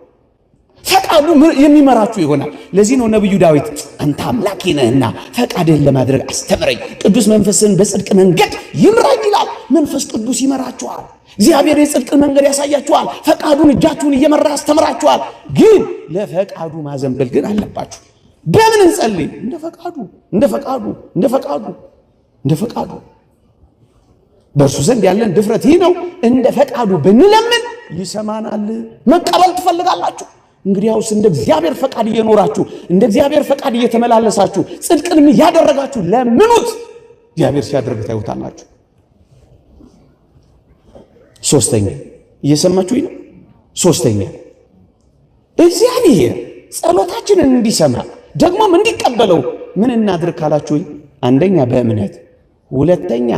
ፈቃዱ የሚመራችሁ ይሆናል። ለዚህ ነው ነብዩ ዳዊት አንተ አምላኬ ነህና ፈቃድህን ለማድረግ አስተምረኝ፣ ቅዱስ መንፈስን በጽድቅ መንገድ ይምራኝ ይላል። መንፈስ ቅዱስ ይመራችኋል። እግዚአብሔር የጽድቅ መንገድ ያሳያችኋል። ፈቃዱን እጃችሁን እየመራ ያስተምራችኋል። ግን ለፈቃዱ ማዘንበል ግን አለባችሁ። በምን እንጸልይ? እንደ ፈቃዱ በእርሱ ዘንድ ያለን ድፍረት ይህ ነው። እንደ ፈቃዱ ብንለምን ይሰማናል። መቀበል ትፈልጋላችሁ? እንግዲያውስ እንደ እግዚአብሔር ፈቃድ እየኖራችሁ እንደ እግዚአብሔር ፈቃድ እየተመላለሳችሁ ጽድቅንም እያደረጋችሁ ለምኑት። እግዚአብሔር ሲያደርግ ታዩታላችሁ። ሶስተኛ እየሰማችሁ ነው። ሶስተኛ እግዚአብሔር ጸሎታችንን እንዲሰማ ደግሞም እንዲቀበለው ምን እናድርግ ካላችሁኝ፣ አንደኛ በእምነት፣ ሁለተኛ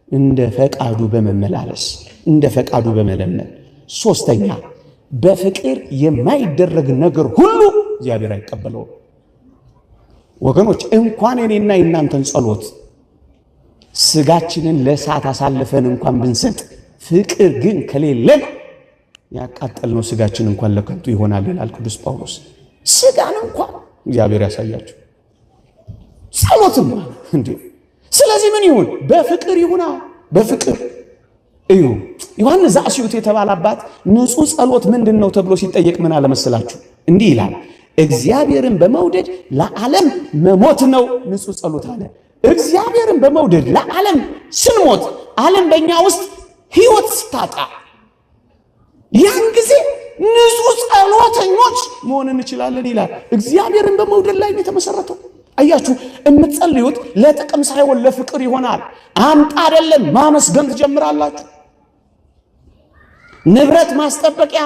እንደ ፈቃዱ በመመላለስ እንደ ፈቃዱ በመለመን፣ ሶስተኛ በፍቅር የማይደረግ ነገር ሁሉ እግዚአብሔር አይቀበለውም። ወገኖች እንኳን እኔና የእናንተን ጸሎት ስጋችንን ለእሳት አሳልፈን እንኳን ብንሰጥ ፍቅር ግን ከሌለን ያቃጠልነው ስጋችን እንኳን ለከንቱ ይሆናል ይላል ቅዱስ ጳውሎስ። ስጋን እንኳን እግዚአብሔር ያሳያችሁ። ጸሎትም እንዴ ስለዚህ ምን ይሁን በፍቅር ይሁና በፍቅር እዩ ዮሐንስ ዘአስዩት የተባለ አባት ንጹህ ጸሎት ምንድነው ተብሎ ሲጠየቅ ምን አለ መሰላችሁ እንዲህ ይላል እግዚአብሔርን በመውደድ ለዓለም መሞት ነው ንጹህ ጸሎት አለ እግዚአብሔርን በመውደድ ለዓለም ስንሞት ዓለም በእኛ ውስጥ ሕይወት ስታጣ ያን ጊዜ ንጹህ ጸሎተኞች መሆን እንችላለን ይላል እግዚአብሔርን በመውደድ ላይ ነው የተመሰረተው አያችሁ እምትጸልዩት ለጥቅም ሳይሆን ለፍቅር ይሆናል አምጣ አይደለም ማመስገን ትጀምራላችሁ ንብረት ማስጠበቂያ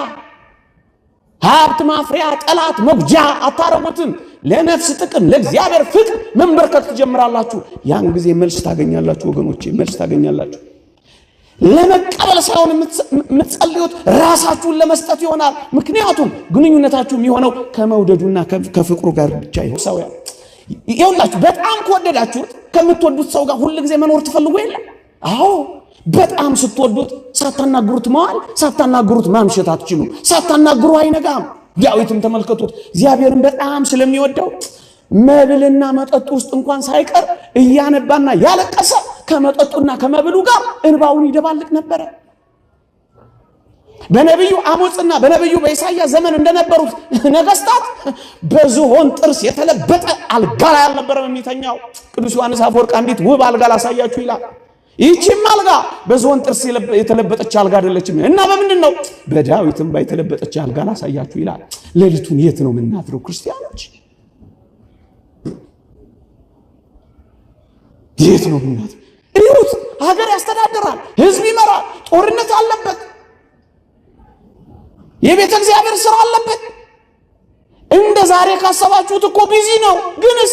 ሀብት ማፍሪያ ጠላት መግጃ አታረጉትም ለነፍስ ጥቅም ለእግዚአብሔር ፍቅር መንበርከክ ትጀምራላችሁ ያን ጊዜ መልስ ታገኛላችሁ ወገኖቼ መልስ ታገኛላችሁ ለመቀበል ሳይሆን የምትጸልዩት ራሳችሁን ለመስጠት ይሆናል ምክንያቱም ግንኙነታችሁ የሚሆነው ከመውደዱና ከፍቅሩ ጋር ብቻ ይሆናል ይኸውላችሁ በጣም ከወደዳችሁት ከምትወዱት ሰው ጋር ሁሉ ጊዜ መኖር ትፈልጉ የለ አዎ በጣም ስትወዱት ሳታናግሩት መዋል ሳታናግሩት ማምሸት አትችሉ ሳታናግሩ አይነጋም ዳዊትም ተመልከቱት እግዚአብሔርን በጣም ስለሚወደው መብልና መጠጥ ውስጥ እንኳን ሳይቀር እያነባና ያለቀሰ ከመጠጡና ከመብሉ ጋር እንባውን ይደባልቅ ነበር በነብዩ አሞጽና በነብዩ በኢሳይያስ ዘመን እንደነበሩት ነገስታት በዝሆን ጥርስ የተለበጠ አልጋ ላይ አልነበረም የሚተኛው ቅዱስ ዮሐንስ አፈወርቅ አንዲት ውብ አልጋ ላሳያችሁ ይላል ይህቺም አልጋ በዝሆን ጥርስ የተለበጠች አልጋ አይደለችም እና በምንድነው በዳዊትም ባይተለበጠች አልጋ ላሳያችሁ ይላል ሌሊቱን የት ነው የምናድረው ክርስቲያኖች የት ነው የምናድረው እዩት ሀገር ያስተዳድራል ህዝብ ይመራል ጦርነት አለበት የቤተ እግዚአብሔር ሥራ አለበት እንደ ዛሬ ካሰባችሁት እኮ ቢዚ ነው ግንስ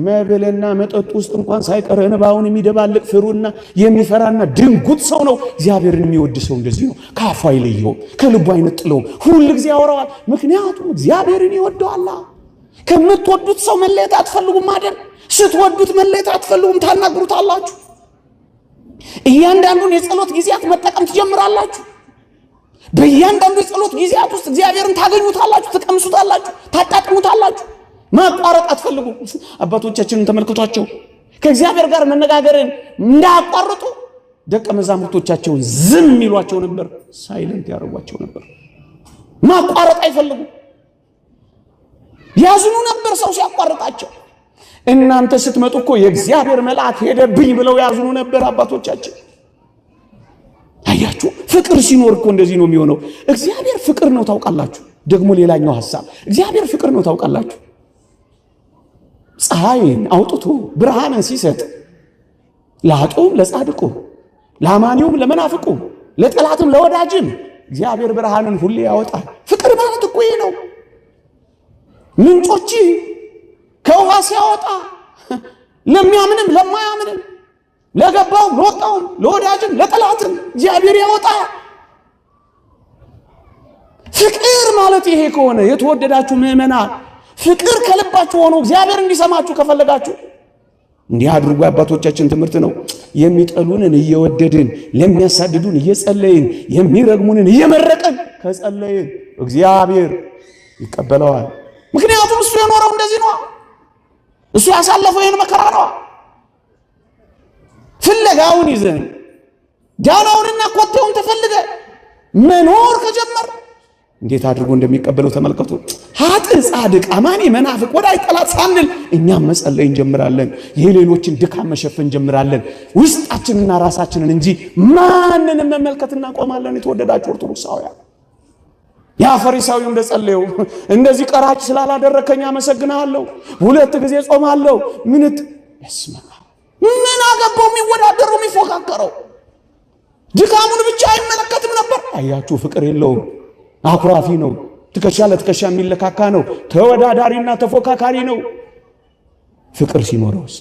መብልና መጠጥ ውስጥ እንኳን ሳይቀር እንባውን የሚደባልቅ ፍሩና የሚፈራና ድንጉጥ ሰው ነው እግዚአብሔርን የሚወድ ሰው እንደዚህ ነው ካፉ አይለየውም ከልቡ አይነጥለውም ሁሉ ጊዜ ያወራዋል ምክንያቱም እግዚአብሔርን ይወደዋል ከምትወዱት ሰው መለየት አትፈልጉም አይደል ስትወዱት መለየት አትፈልጉም ታናግሩታላችሁ እያንዳንዱን የጸሎት ጊዜያት መጠቀም ትጀምራላችሁ በእያንዳንዱ የጸሎት ጊዜያት ውስጥ እግዚአብሔርን ታገኙታላችሁ ተቀምሱታላችሁ ታጣጥሙታላችሁ ማቋረጥ አትፈልጉ አባቶቻችንን ተመልክቷቸው ከእግዚአብሔር ጋር መነጋገርን እንዳያቋርጡ ደቀ መዛሙርቶቻቸውን ዝም ይሏቸው ነበር ሳይለንት ያረጓቸው ነበር ማቋረጥ አይፈልጉ ያዝኑ ነበር ሰው ሲያቋርጣቸው እናንተ ስትመጡ እኮ የእግዚአብሔር መልአክ ሄደብኝ ብለው ያዝኑ ነበር አባቶቻችን አያችሁ ፍቅር ሲኖር እኮ እንደዚህ ነው የሚሆነው እግዚአብሔር ፍቅር ነው ታውቃላችሁ ደግሞ ሌላኛው ሐሳብ እግዚአብሔር ፍቅር ነው ታውቃላችሁ ፀሐይን አውጥቶ ብርሃንን ሲሰጥ ለኃጥኡም ለጻድቁም ለአማኒውም ለመናፍቁም ለጠላትም ለወዳጅም እግዚአብሔር ብርሃንን ሁሉ ያወጣል ፍቅር ማለት እኮ ይሄ ነው ምንጮች ከውሃ ሲያወጣ ለሚያምንም ለማያምንም ለገባው ለወጣው ለወዳጅም ለጠላትም እግዚአብሔር ያወጣ ፍቅር ማለት ይሄ ከሆነ የተወደዳችሁ ምእመናን ፍቅር ከልባችሁ ሆኖ እግዚአብሔር እንዲሰማችሁ ከፈለጋችሁ እንዲህ አድርጉ አባቶቻችን ትምህርት ነው የሚጠሉንን እየወደድን ለሚያሳድዱን እየጸለይን የሚረግሙንን እየመረቀን ከጸለይን እግዚአብሔር ይቀበለዋል ምክንያቱም እሱ የኖረው እንደዚህ ነው እሱ ያሳለፈው ይሄን መከራ ነው ፍለጋውን ይዘን ዳናውንና ኮቴውን ተፈልገ መኖር ከጀመር እንዴት አድርጎ እንደሚቀበለው ተመልከቱ ኃጥ ጻድቅ አማኒ መናፍቅ ወዳይ ጠላት ሳንል እኛም መጸለይ እንጀምራለን የሌሎችን ድካም መሸፈን እንጀምራለን ውስጣችንና ራሳችንን እንጂ ማንንም መመልከትና ቆማለን የተወደዳችሁ ኦርቶዶክሳውያን ያ ፈሪሳዊው እንደጸለየው እንደዚህ ቀራጭ ስላላደረከኝ አመሰግናለሁ ሁለት ጊዜ ጾማለሁ ያስማ ምን አገባው የሚወዳደረው የሚፎካከረው ድካሙን ብቻ አይመለከትም ነበር አያችሁ ፍቅር የለውም አኩራፊ ነው ትከሻ ለትከሻ የሚለካካ ነው ተወዳዳሪና ተፎካካሪ ነው ፍቅር ሲኖርስ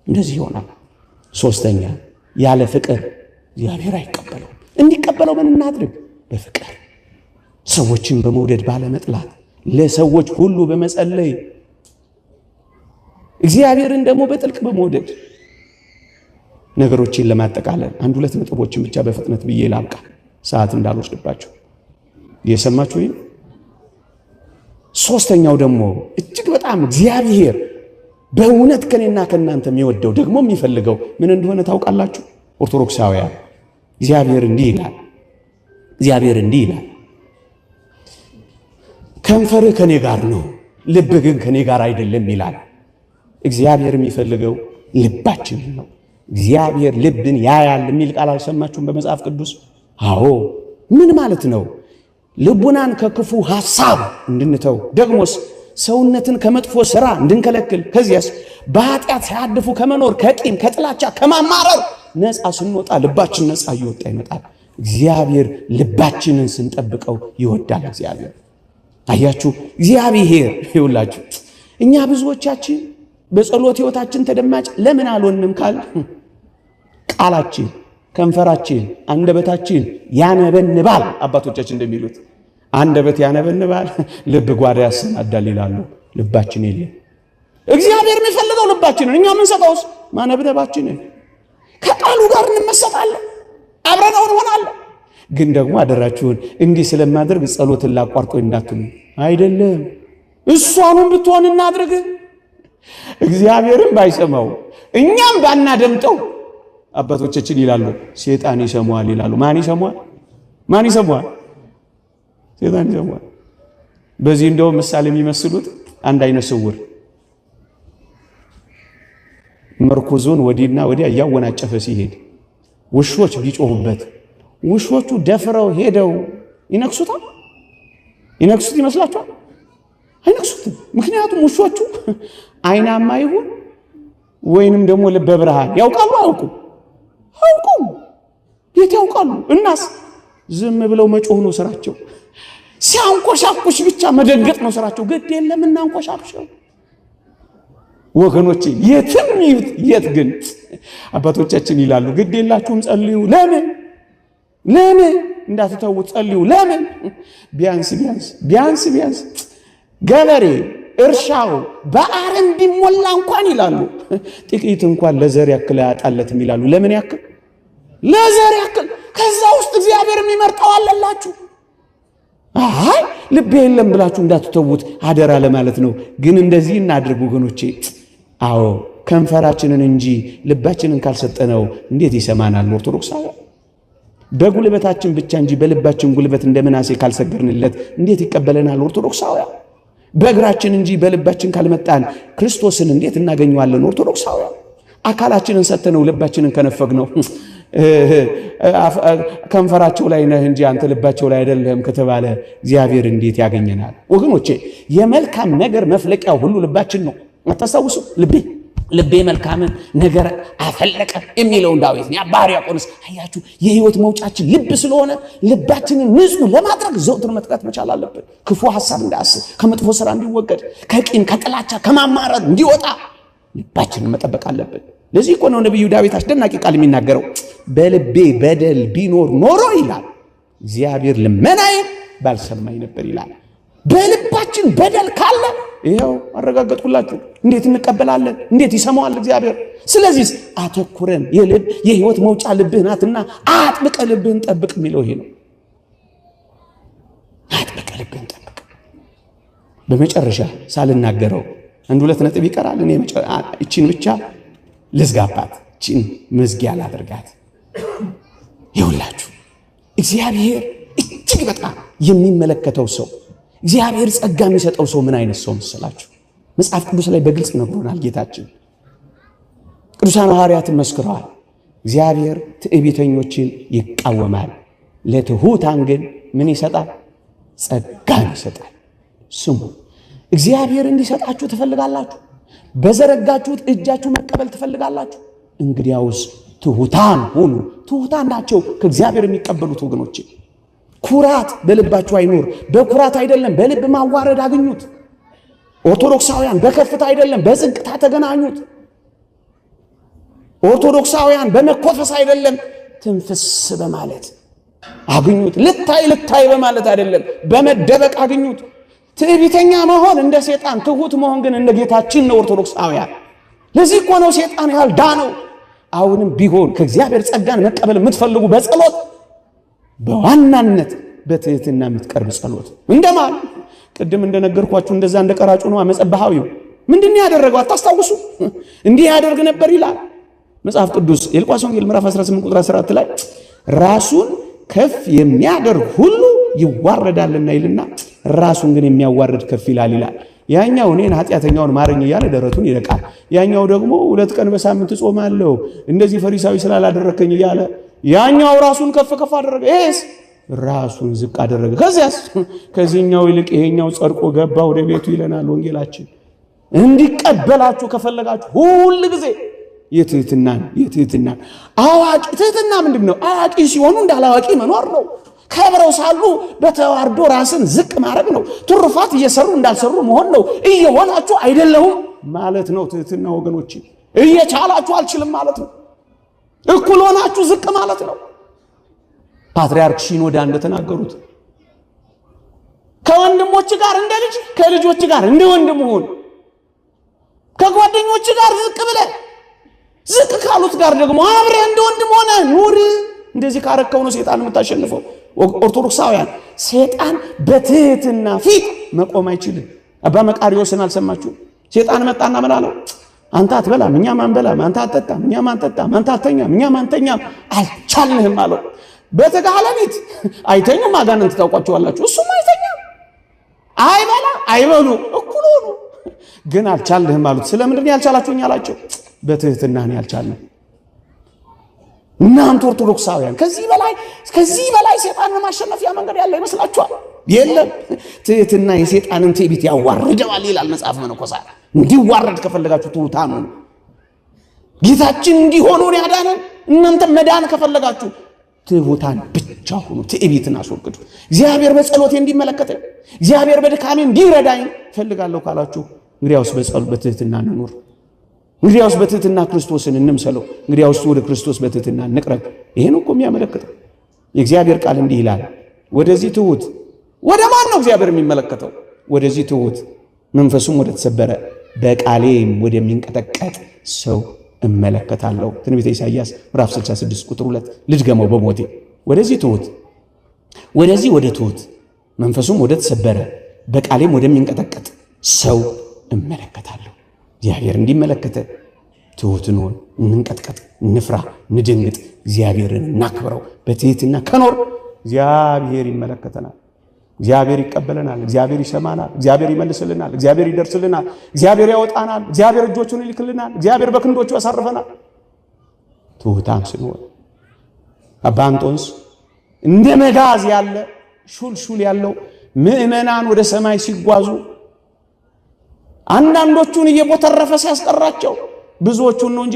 እንደዚህ ይሆናል ሶስተኛ ያለ ፍቅር እግዚአብሔር አይቀበለው እንዲቀበለው ምን እናድርግ በፍቅር ሰዎችን በመውደድ ባለመጥላት ለሰዎች ሁሉ በመጸለይ እግዚአብሔርን ደግሞ በጥልቅ በመውደድ ነገሮችን ለማጠቃለል አንድ ሁለት ነጥቦችን ብቻ በፍጥነት ብዬ ላብቃ ሰዓት እንዳልወስድባችሁ የሰማችሁኝ ሶስተኛው ደግሞ እጅግ በጣም እግዚአብሔር በእውነት ከኔና ከናንተ የሚወደው ደግሞ የሚፈልገው ምን እንደሆነ ታውቃላችሁ? ኦርቶዶክሳውያን እግዚአብሔር እንዲህ ይላል ከንፈርህ ከኔ ጋር ነው፣ ልብህ ግን ከኔ ጋር አይደለም ይላል። እግዚአብሔር የሚፈልገው ልባችንን ነው። እግዚአብሔር ልብን ያያል የሚል ቃል አልሰማችሁም በመጽሐፍ ቅዱስ? አዎ። ምን ማለት ነው? ልቡናን ከክፉ ሐሳብ እንድንተው፣ ደግሞስ ሰውነትን ከመጥፎ ሥራ እንድንከለክል፣ ከዚያስ በኃጢአት ሳያድፉ ከመኖር ከቂም ከጥላቻ ከማማረር ነፃ ስንወጣ ልባችን ነፃ እየወጣ ይመጣል። እግዚአብሔር ልባችንን ስንጠብቀው ይወዳል። እግዚአብሔር አያችሁ፣ እግዚአብሔር ይውላችሁ። እኛ ብዙዎቻችን በጸሎት ሕይወታችን ተደማጭ ለምን አልሆንም ካል ቃላችን፣ ከንፈራችን፣ አንደበታችን ያነበንባል። አባቶቻችን እንደሚሉት አንደበት ያነበንባል፣ ልብ ጓዳ ያሰናዳል ይላሉ። ልባችን የለም። እግዚአብሔር የሚፈልገው ልባችንን፣ እኛ የምንሰጠውስ ማነብነባችንን። ከቃሉ ጋር እንመሰጣለን፣ አብረነው እንሆናለን። ግን ደግሞ አደራችሁን እንዲህ ስለማድረግ ጸሎትን ላቋርጦ እንዳትሉ። አይደለም፣ እሷኑን ብትሆን እናድርግ። እግዚአብሔርም ባይሰማው እኛም ባናደምጠው አባቶቻችን ይላሉ ሰይጣን ይሰማዋል ይላሉ። ማን ይሰማዋል? ሰይጣን ይሰማዋል። በዚህ እንደው ምሳሌ የሚመስሉት አንድ አይነ ስውር መርኩዙን ወዲና ወዲያ እያወናጨፈ ሲሄድ ውሾች ቢጮሁበት ውሾቹ ደፍረው ሄደው ይነክሱታል? ይነክሱት ይመስላችኋል? አይነክሱትም። ምክንያቱም ውሾቹ አይናማ ይሁን ወይንም ደግሞ ልበ ብርሃን ያውቃሉ? አያውቁም። የት ያውቃሉ? እናስ ዝም ብለው መጮህ ነው ስራቸው። ሲያንቆሻቁሽ ብቻ መደንገጥ ነው ስራቸው። ግድ የለም እናንቆሻቁሽው ወገኖቼ። የትም ይሁት የት ግን አባቶቻችን ይላሉ ግድ የላችሁም ጸልዩ። ለምን እንዳትተውት ጸልዩ። ለምን? ቢያንስ ገበሬ እርሻው በአረም ቢሞላ እንኳን ይላሉ ጥቂት እንኳን ለዘር ያክል ያጣለትም ይላሉ። ለምን ያክል? ለዘር ያክል። ከዛ ውስጥ እግዚአብሔር የሚመርጠው አለላችሁ። አይ ልብ የለም ብላችሁ እንዳትተውት አደራ ለማለት ነው። ግን እንደዚህ እናድርግ ወገኖቼ። አዎ ከንፈራችንን እንጂ ልባችንን ካልሰጠነው እንዴት ይሰማናል? ኦርቶዶክሳውያን በጉልበታችን ብቻ እንጂ በልባችን ጉልበት እንደምናሴ ካልሰገርንለት እንዴት ይቀበለናል? ኦርቶዶክሳውያን በእግራችን እንጂ በልባችን ካልመጣን ክርስቶስን እንዴት እናገኘዋለን? ኦርቶዶክሳውያን አካላችንን ሰጥተነው ልባችንን ከነፈግነው ከንፈራቸው ላይ ነህ እንጂ አንተ ልባቸው ላይ አይደለም ከተባለ እግዚአብሔር እንዴት ያገኘናል? ወገኖቼ የመልካም ነገር መፍለቂያው ሁሉ ልባችን ነው። አታስታውሱ? ልቤ መልካምን ነገር አፈለቀ የሚለውን ዳዊት ነው። አባ ሕርያቆስ አያችሁ፣ የህይወት መውጫችን ልብ ስለሆነ ልባችንን ንጹህ ለማድረግ ዘውትር መትጋት መቻል አለብን። ክፉ ሐሳብ እንዳያስብ፣ ከመጥፎ ሥራ እንዲወገድ፣ ከቂም ከጥላቻ ከማማረር እንዲወጣ ልባችንን መጠበቅ አለብን። ለዚህ እኮ ነው ነብዩ ዳዊት አስደናቂ ቃል የሚናገረው በልቤ በደል ቢኖር ኖሮ ይላል እግዚአብሔር ልመናዬን ባልሰማኝ ነበር ይላል። በልባችን በደል ካለ ይሄው አረጋግጥኩላችሁ እንዴት እንቀበላለን? እንዴት ይሰማዋል እግዚአብሔር? ስለዚህ አተኩረን የህይወት መውጫ ልብህ ናትና አጥብቀ ልብህን ጠብቅ የሚለው ይሄ ነው። አጥብቀ ልብህን ጠብቅ። በመጨረሻ ሳልናገረው አንድ ሁለት ነጥብ ይቀራል። እኔ እቺን ብቻ ልዝጋባት፣ እቺን መዝጊያ ላድርጋት። ይኸውላችሁ እግዚአብሔር እጅግ በጣም የሚመለከተው ሰው፣ እግዚአብሔር ጸጋ የሚሰጠው ሰው ምን አይነት ሰው መሰላችሁ? መጽሐፍ ቅዱስ ላይ በግልጽ ነግሮናል ጌታችን። ቅዱሳን ሐዋርያትን መስክረዋል። እግዚአብሔር ትዕቢተኞችን ይቃወማል፣ ለትሑታን ግን ምን ይሰጣል? ጸጋን ይሰጣል። ስሙ፣ እግዚአብሔር እንዲሰጣችሁ ትፈልጋላችሁ? በዘረጋችሁት እጃችሁ መቀበል ትፈልጋላችሁ? እንግዲያውስ ትሑታን ሁኑ። ትሑታን ናቸው ከእግዚአብሔር የሚቀበሉት ወገኖቼ። ኩራት በልባችሁ አይኖር። በኩራት አይደለም በልብ ማዋረድ አግኙት። ኦርቶዶክሳውያን በከፍታ አይደለም በዝቅታ ተገናኙት። ኦርቶዶክሳውያን በመኮፈስ አይደለም ትንፍስ በማለት አግኙት። ልታይ በማለት አይደለም በመደበቅ አግኙት። ትዕቢተኛ መሆን እንደ ሰይጣን፣ ትሁት መሆን ግን እንደ ጌታችን ነው። ኦርቶዶክሳውያን ለዚህ እኮ ነው ሰይጣን ያልዳነው። አሁንም ቢሆን ከእግዚአብሔር ጸጋን መቀበል የምትፈልጉ በጸሎት በዋናነት በትህትና የምትቀርብ ጸሎት እንደማን ቅድም እንደነገርኳችሁ እንደዛ እንደቀራጩ ነው። መጸባሃዊው ምንድነው ያደረገው አታስታውሱ? እንዲህ ያደርግ ነበር ይላል መጽሐፍ ቅዱስ የሉቃስ ወንጌል ምዕራፍ 18 ቁጥር 14 ላይ ራሱን ከፍ የሚያደርግ ሁሉ ይዋረዳልና ይልና ራሱን ግን የሚያዋርድ ከፍ ይላል። ያኛው እኔን ኃጢአተኛውን ማረኝ እያለ ደረቱን ይደቃል። ያኛው ደግሞ 2 ቀን በሳምንት ጾማለሁ እንደዚህ ፈሪሳዊ ስላላደረከኝ እያለ ያኛው ራሱን ከፍ አደረገ። ራሱን ዝቅ አደረገ። ከዚህኛው ይልቅ ይሄኛው ጸድቆ ገባ ወደ ቤቱ ይለናል ወንጌላችን። እንዲቀበላችሁ ከፈለጋችሁ ሁሉ ጊዜ የትህትናን አዋቂ ትህትና ምንድነው? አዋቂ ሲሆኑ እንዳላዋቂ መኖር ነው። ከብረው ሳሉ በተዋርዶ ራስን ዝቅ ማድረግ ነው። ትሩፋት እየሰሩ እንዳልሰሩ መሆን ነው። እየሆናችሁ አይደለሁም ማለት ነው ትህትና ወገኖች። እየቻላችሁ አልችልም ማለት ነው። እኩል ሆናችሁ ዝቅ ማለት ነው። ፓትርያርክ ሽኖዳ እንደተናገሩት ከወንድሞች ጋር እንደ ልጅ ከልጆች ጋር እንደ ወንድም ሁን። ከጓደኞች ጋር ዝቅ ብለህ ዝቅ ካሉት ጋር ደግሞ አብረህ እንደ ወንድም ሆነ ኑር። እንደዚህ ካረከው ነው ሰይጣን የምታሸንፈው። ኦርቶዶክሳውያን ሰይጣን በትህትና ፊት መቆም አይችልም። አባ መቃርዮስን አልሰማችሁ? ሰይጣን መጣና ምን አለው? አንተ አትበላም እኛም አንበላም፣ አንተ አትጠጣም እኛም አንጠጣም፣ አንተ አትተኛም እኛም አንተኛም፣ አልቻልንህም አለው። በተጋለኒት አይተኙም አጋንንት ታውቋቸዋላችሁ። እሱም አይተኛም አይበላ አይበሉ እኩል ሆኑ፣ ግን አልቻልንህም አሉት። ስለምንድን ያልቻላችሁኝ አላቸው? በትህትና ነው ያልቻልነው። እናንተ ኦርቶዶክሳውያን ከዚህ በላይ ሰይጣንን ማሸነፊያ መንገድ ያለ ይመስላችኋል? የለም። ትህትና የሰይጣንን ትዕቢት ያዋርደዋል ይላል መጽሐፍ መነኮሳት። እንዲዋረድ ከፈለጋችሁ ትሑታን ሁኑ። ጌታችን እንዲሆኑ ያዳነን እናንተ መዳን ከፈለጋችሁ ትሑታን ብቻ ሁኑ። ትዕቢትን አስወግዱ። እግዚአብሔር በጸሎቴ እንዲመለከተኝ፣ እግዚአብሔር በድካሜ እንዲረዳኝ ፈልጋለሁ ካላችሁ እንግዲያውስ በትህትና እንኑር። እንግዲያውስ በትህትና ክርስቶስን እንምሰለው። እንግዲያውስ ወደ ክርስቶስ በትህትና እንቅረብ። ይሄን እኮ የሚያመለክተው የእግዚአብሔር ቃል እንዲህ ይላል። ወደዚህ ትሑት ወደ ማን ነው እግዚአብሔር የሚመለከተው? ወደዚህ ትሑት መንፈሱም ወደ ተሰበረ በቃሌም ወደሚንቀጠቀጥ ሰው እመለከታለሁ። ትንቢተ ኢሳይያስ ምዕራፍ 66 ቁጥር 2 ልድገመው በሞቴ። ወደዚህ ትሑት ወደ ትሑት መንፈሱም ወደ ተሰበረ በቃሌም ወደሚንቀጠቀጥ ሰው እመለከታለሁ። እግዚአብሔር እንዲመለከተ ትሑት እንሆን፣ እንንቀጥቀጥ፣ እንፍራ፣ እንደንግጥ፣ እግዚአብሔርን እናክብረው። በትህትና ከኖር እግዚአብሔር ይመለከተናል፣ እግዚአብሔር ይቀበለናል፣ እግዚአብሔር ይሰማናል፣ እግዚአብሔር ይመልስልናል፣ እግዚአብሔር ይደርስልናል፣ እግዚአብሔር ያወጣናል፣ እግዚአብሔር እጆቹን ይልክልናል፣ እግዚአብሔር በክንዶቹ ያሳርፈናል። ትሑታን ስንሆን አባ እንጦንስ እንደ መጋዝ ያለ ሹልሹል ያለው ምዕመናን ወደ ሰማይ ሲጓዙ አንዳንዶቹን እየቦተረፈ ሲያስቀራቸው ብዙዎቹን ነው እንጂ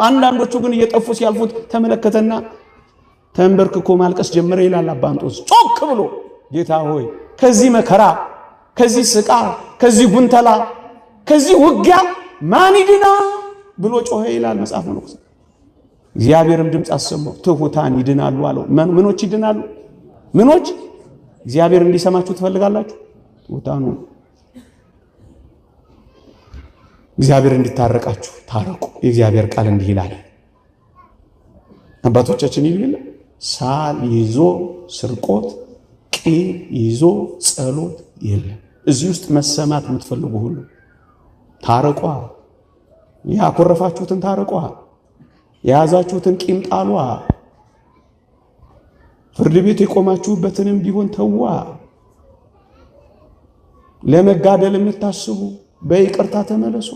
አንዳንዶቹ ግን እየጠፉ ሲያልፉት ተመለከተና ተንበርክኮ ማልቀስ ጀመረ ይላል አባ እንጦንስ። ጮክ ብሎ ጌታ ሆይ ከዚህ መከራ፣ ከዚህ ስቃ፣ ከዚህ ጉንተላ፣ ከዚህ ውጊያ ማን ይድና ብሎ ጮኸ ይላል መጽሐፍ ነው። እግዚአብሔርም ድምፅ አሰማው፣ ትሑታን ይድናሉ አለው። ምኖች ይድናሉ? ምኖች? እግዚአብሔር እንዲሰማችሁ ትፈልጋላችሁ? ትሑታኑ። እግዚአብሔር እንዲታረቃችሁ ታረቁ። የእግዚአብሔር ቃል እንዲህ ይላል። አባቶቻችን ይልል ሳል ይዞ ስርቆት፣ ቂም ይዞ ጸሎት የለም። እዚህ ውስጥ መሰማት የምትፈልጉ ሁሉ ታረቋ። ያኮረፋችሁትን ታረቋ። የያዛችሁትን ቂም ጣሏ። ፍርድ ቤት የቆማችሁበትንም ቢሆን ተዋ። ለመጋደል የምታስቡ በይቅርታ ተመለሷ።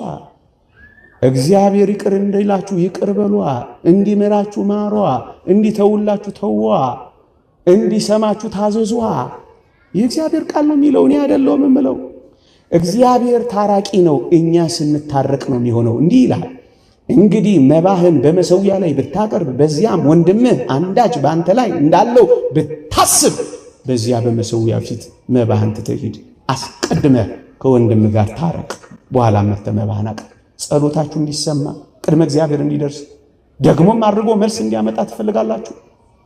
እግዚአብሔር ይቅር እንዲላችሁ ይቅር በሏ። እንዲመራችሁ ማሯ። እንዲተውላችሁ ተዋ። እንዲሰማችሁ ታዘዟ። የእግዚአብሔር ቃል ነው የሚለው፣ እኔ አይደለሁም የምለው። እግዚአብሔር ታራቂ ነው፣ እኛ ስንታረቅ ነው የሚሆነው። እንዲህ ይላል፣ እንግዲህ መባህን በመሰዊያ ላይ ብታቀርብ፣ በዚያም ወንድምህ አንዳች በአንተ ላይ እንዳለው ብታስብ፣ በዚያ በመሰዊያ ፊት መባህን ትተህ ሂድ። አስቀድመህ ከወንድምህ ጋር ታረቅ፣ በኋላ መጥተህ መባህን አቅርብ። ጸሎታችሁ እንዲሰማ ቅድመ እግዚአብሔር እንዲደርስ ደግሞም አድርጎ መልስ እንዲያመጣ ትፈልጋላችሁ?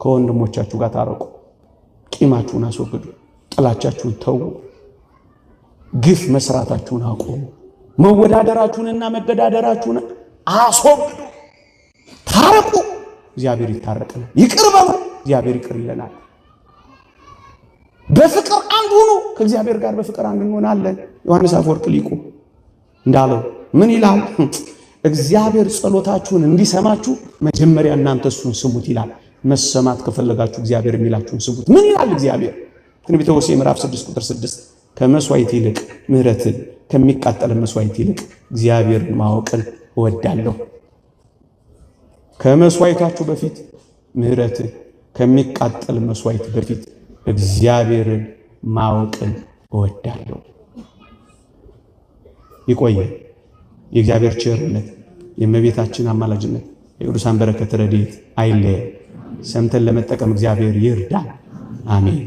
ከወንድሞቻችሁ ጋር ታረቁ። ቂማችሁን አስወግዱ። ጥላቻችሁን ተዉ። ግፍ መስራታችሁን አቁሙ። መወዳደራችሁንና መገዳደራችሁን አስወግዱ። ታረቁ። እግዚአብሔር ይታረቀናል። ይቅር በሉ። እግዚአብሔር ይቅር ይለናል። በፍቅር አንድ ሁኑ። ከእግዚአብሔር ጋር በፍቅር አንድ እንሆናለን። ዮሐንስ አፈወርቅ ሊቁ እንዳለው ምን ይላል? እግዚአብሔር ጸሎታችሁን እንዲሰማችሁ መጀመሪያ እናንተ እሱን ስሙት ይላል። መሰማት ከፈለጋችሁ እግዚአብሔር የሚላችሁን ስሙት። ምን ይላል እግዚአብሔር? ትንቢተ ሆሴዕ ምዕራፍ 6 ቁጥር 6 ከመስዋዕት ይልቅ ምሕረትን ከሚቃጠል መስዋዕት ይልቅ እግዚአብሔርን ማወቅን እወዳለሁ። ከመስዋዕታችሁ በፊት ምሕረትን ከሚቃጠል መስዋዕት በፊት እግዚአብሔርን ማወቅን እወዳለሁ። ይቆየ። የእግዚአብሔር ቸርነት፣ የእመቤታችን አማላጅነት፣ የቅዱሳን በረከት ረድኤት አይለየን። ሰምተን ለመጠቀም እግዚአብሔር ይርዳን። አሜን።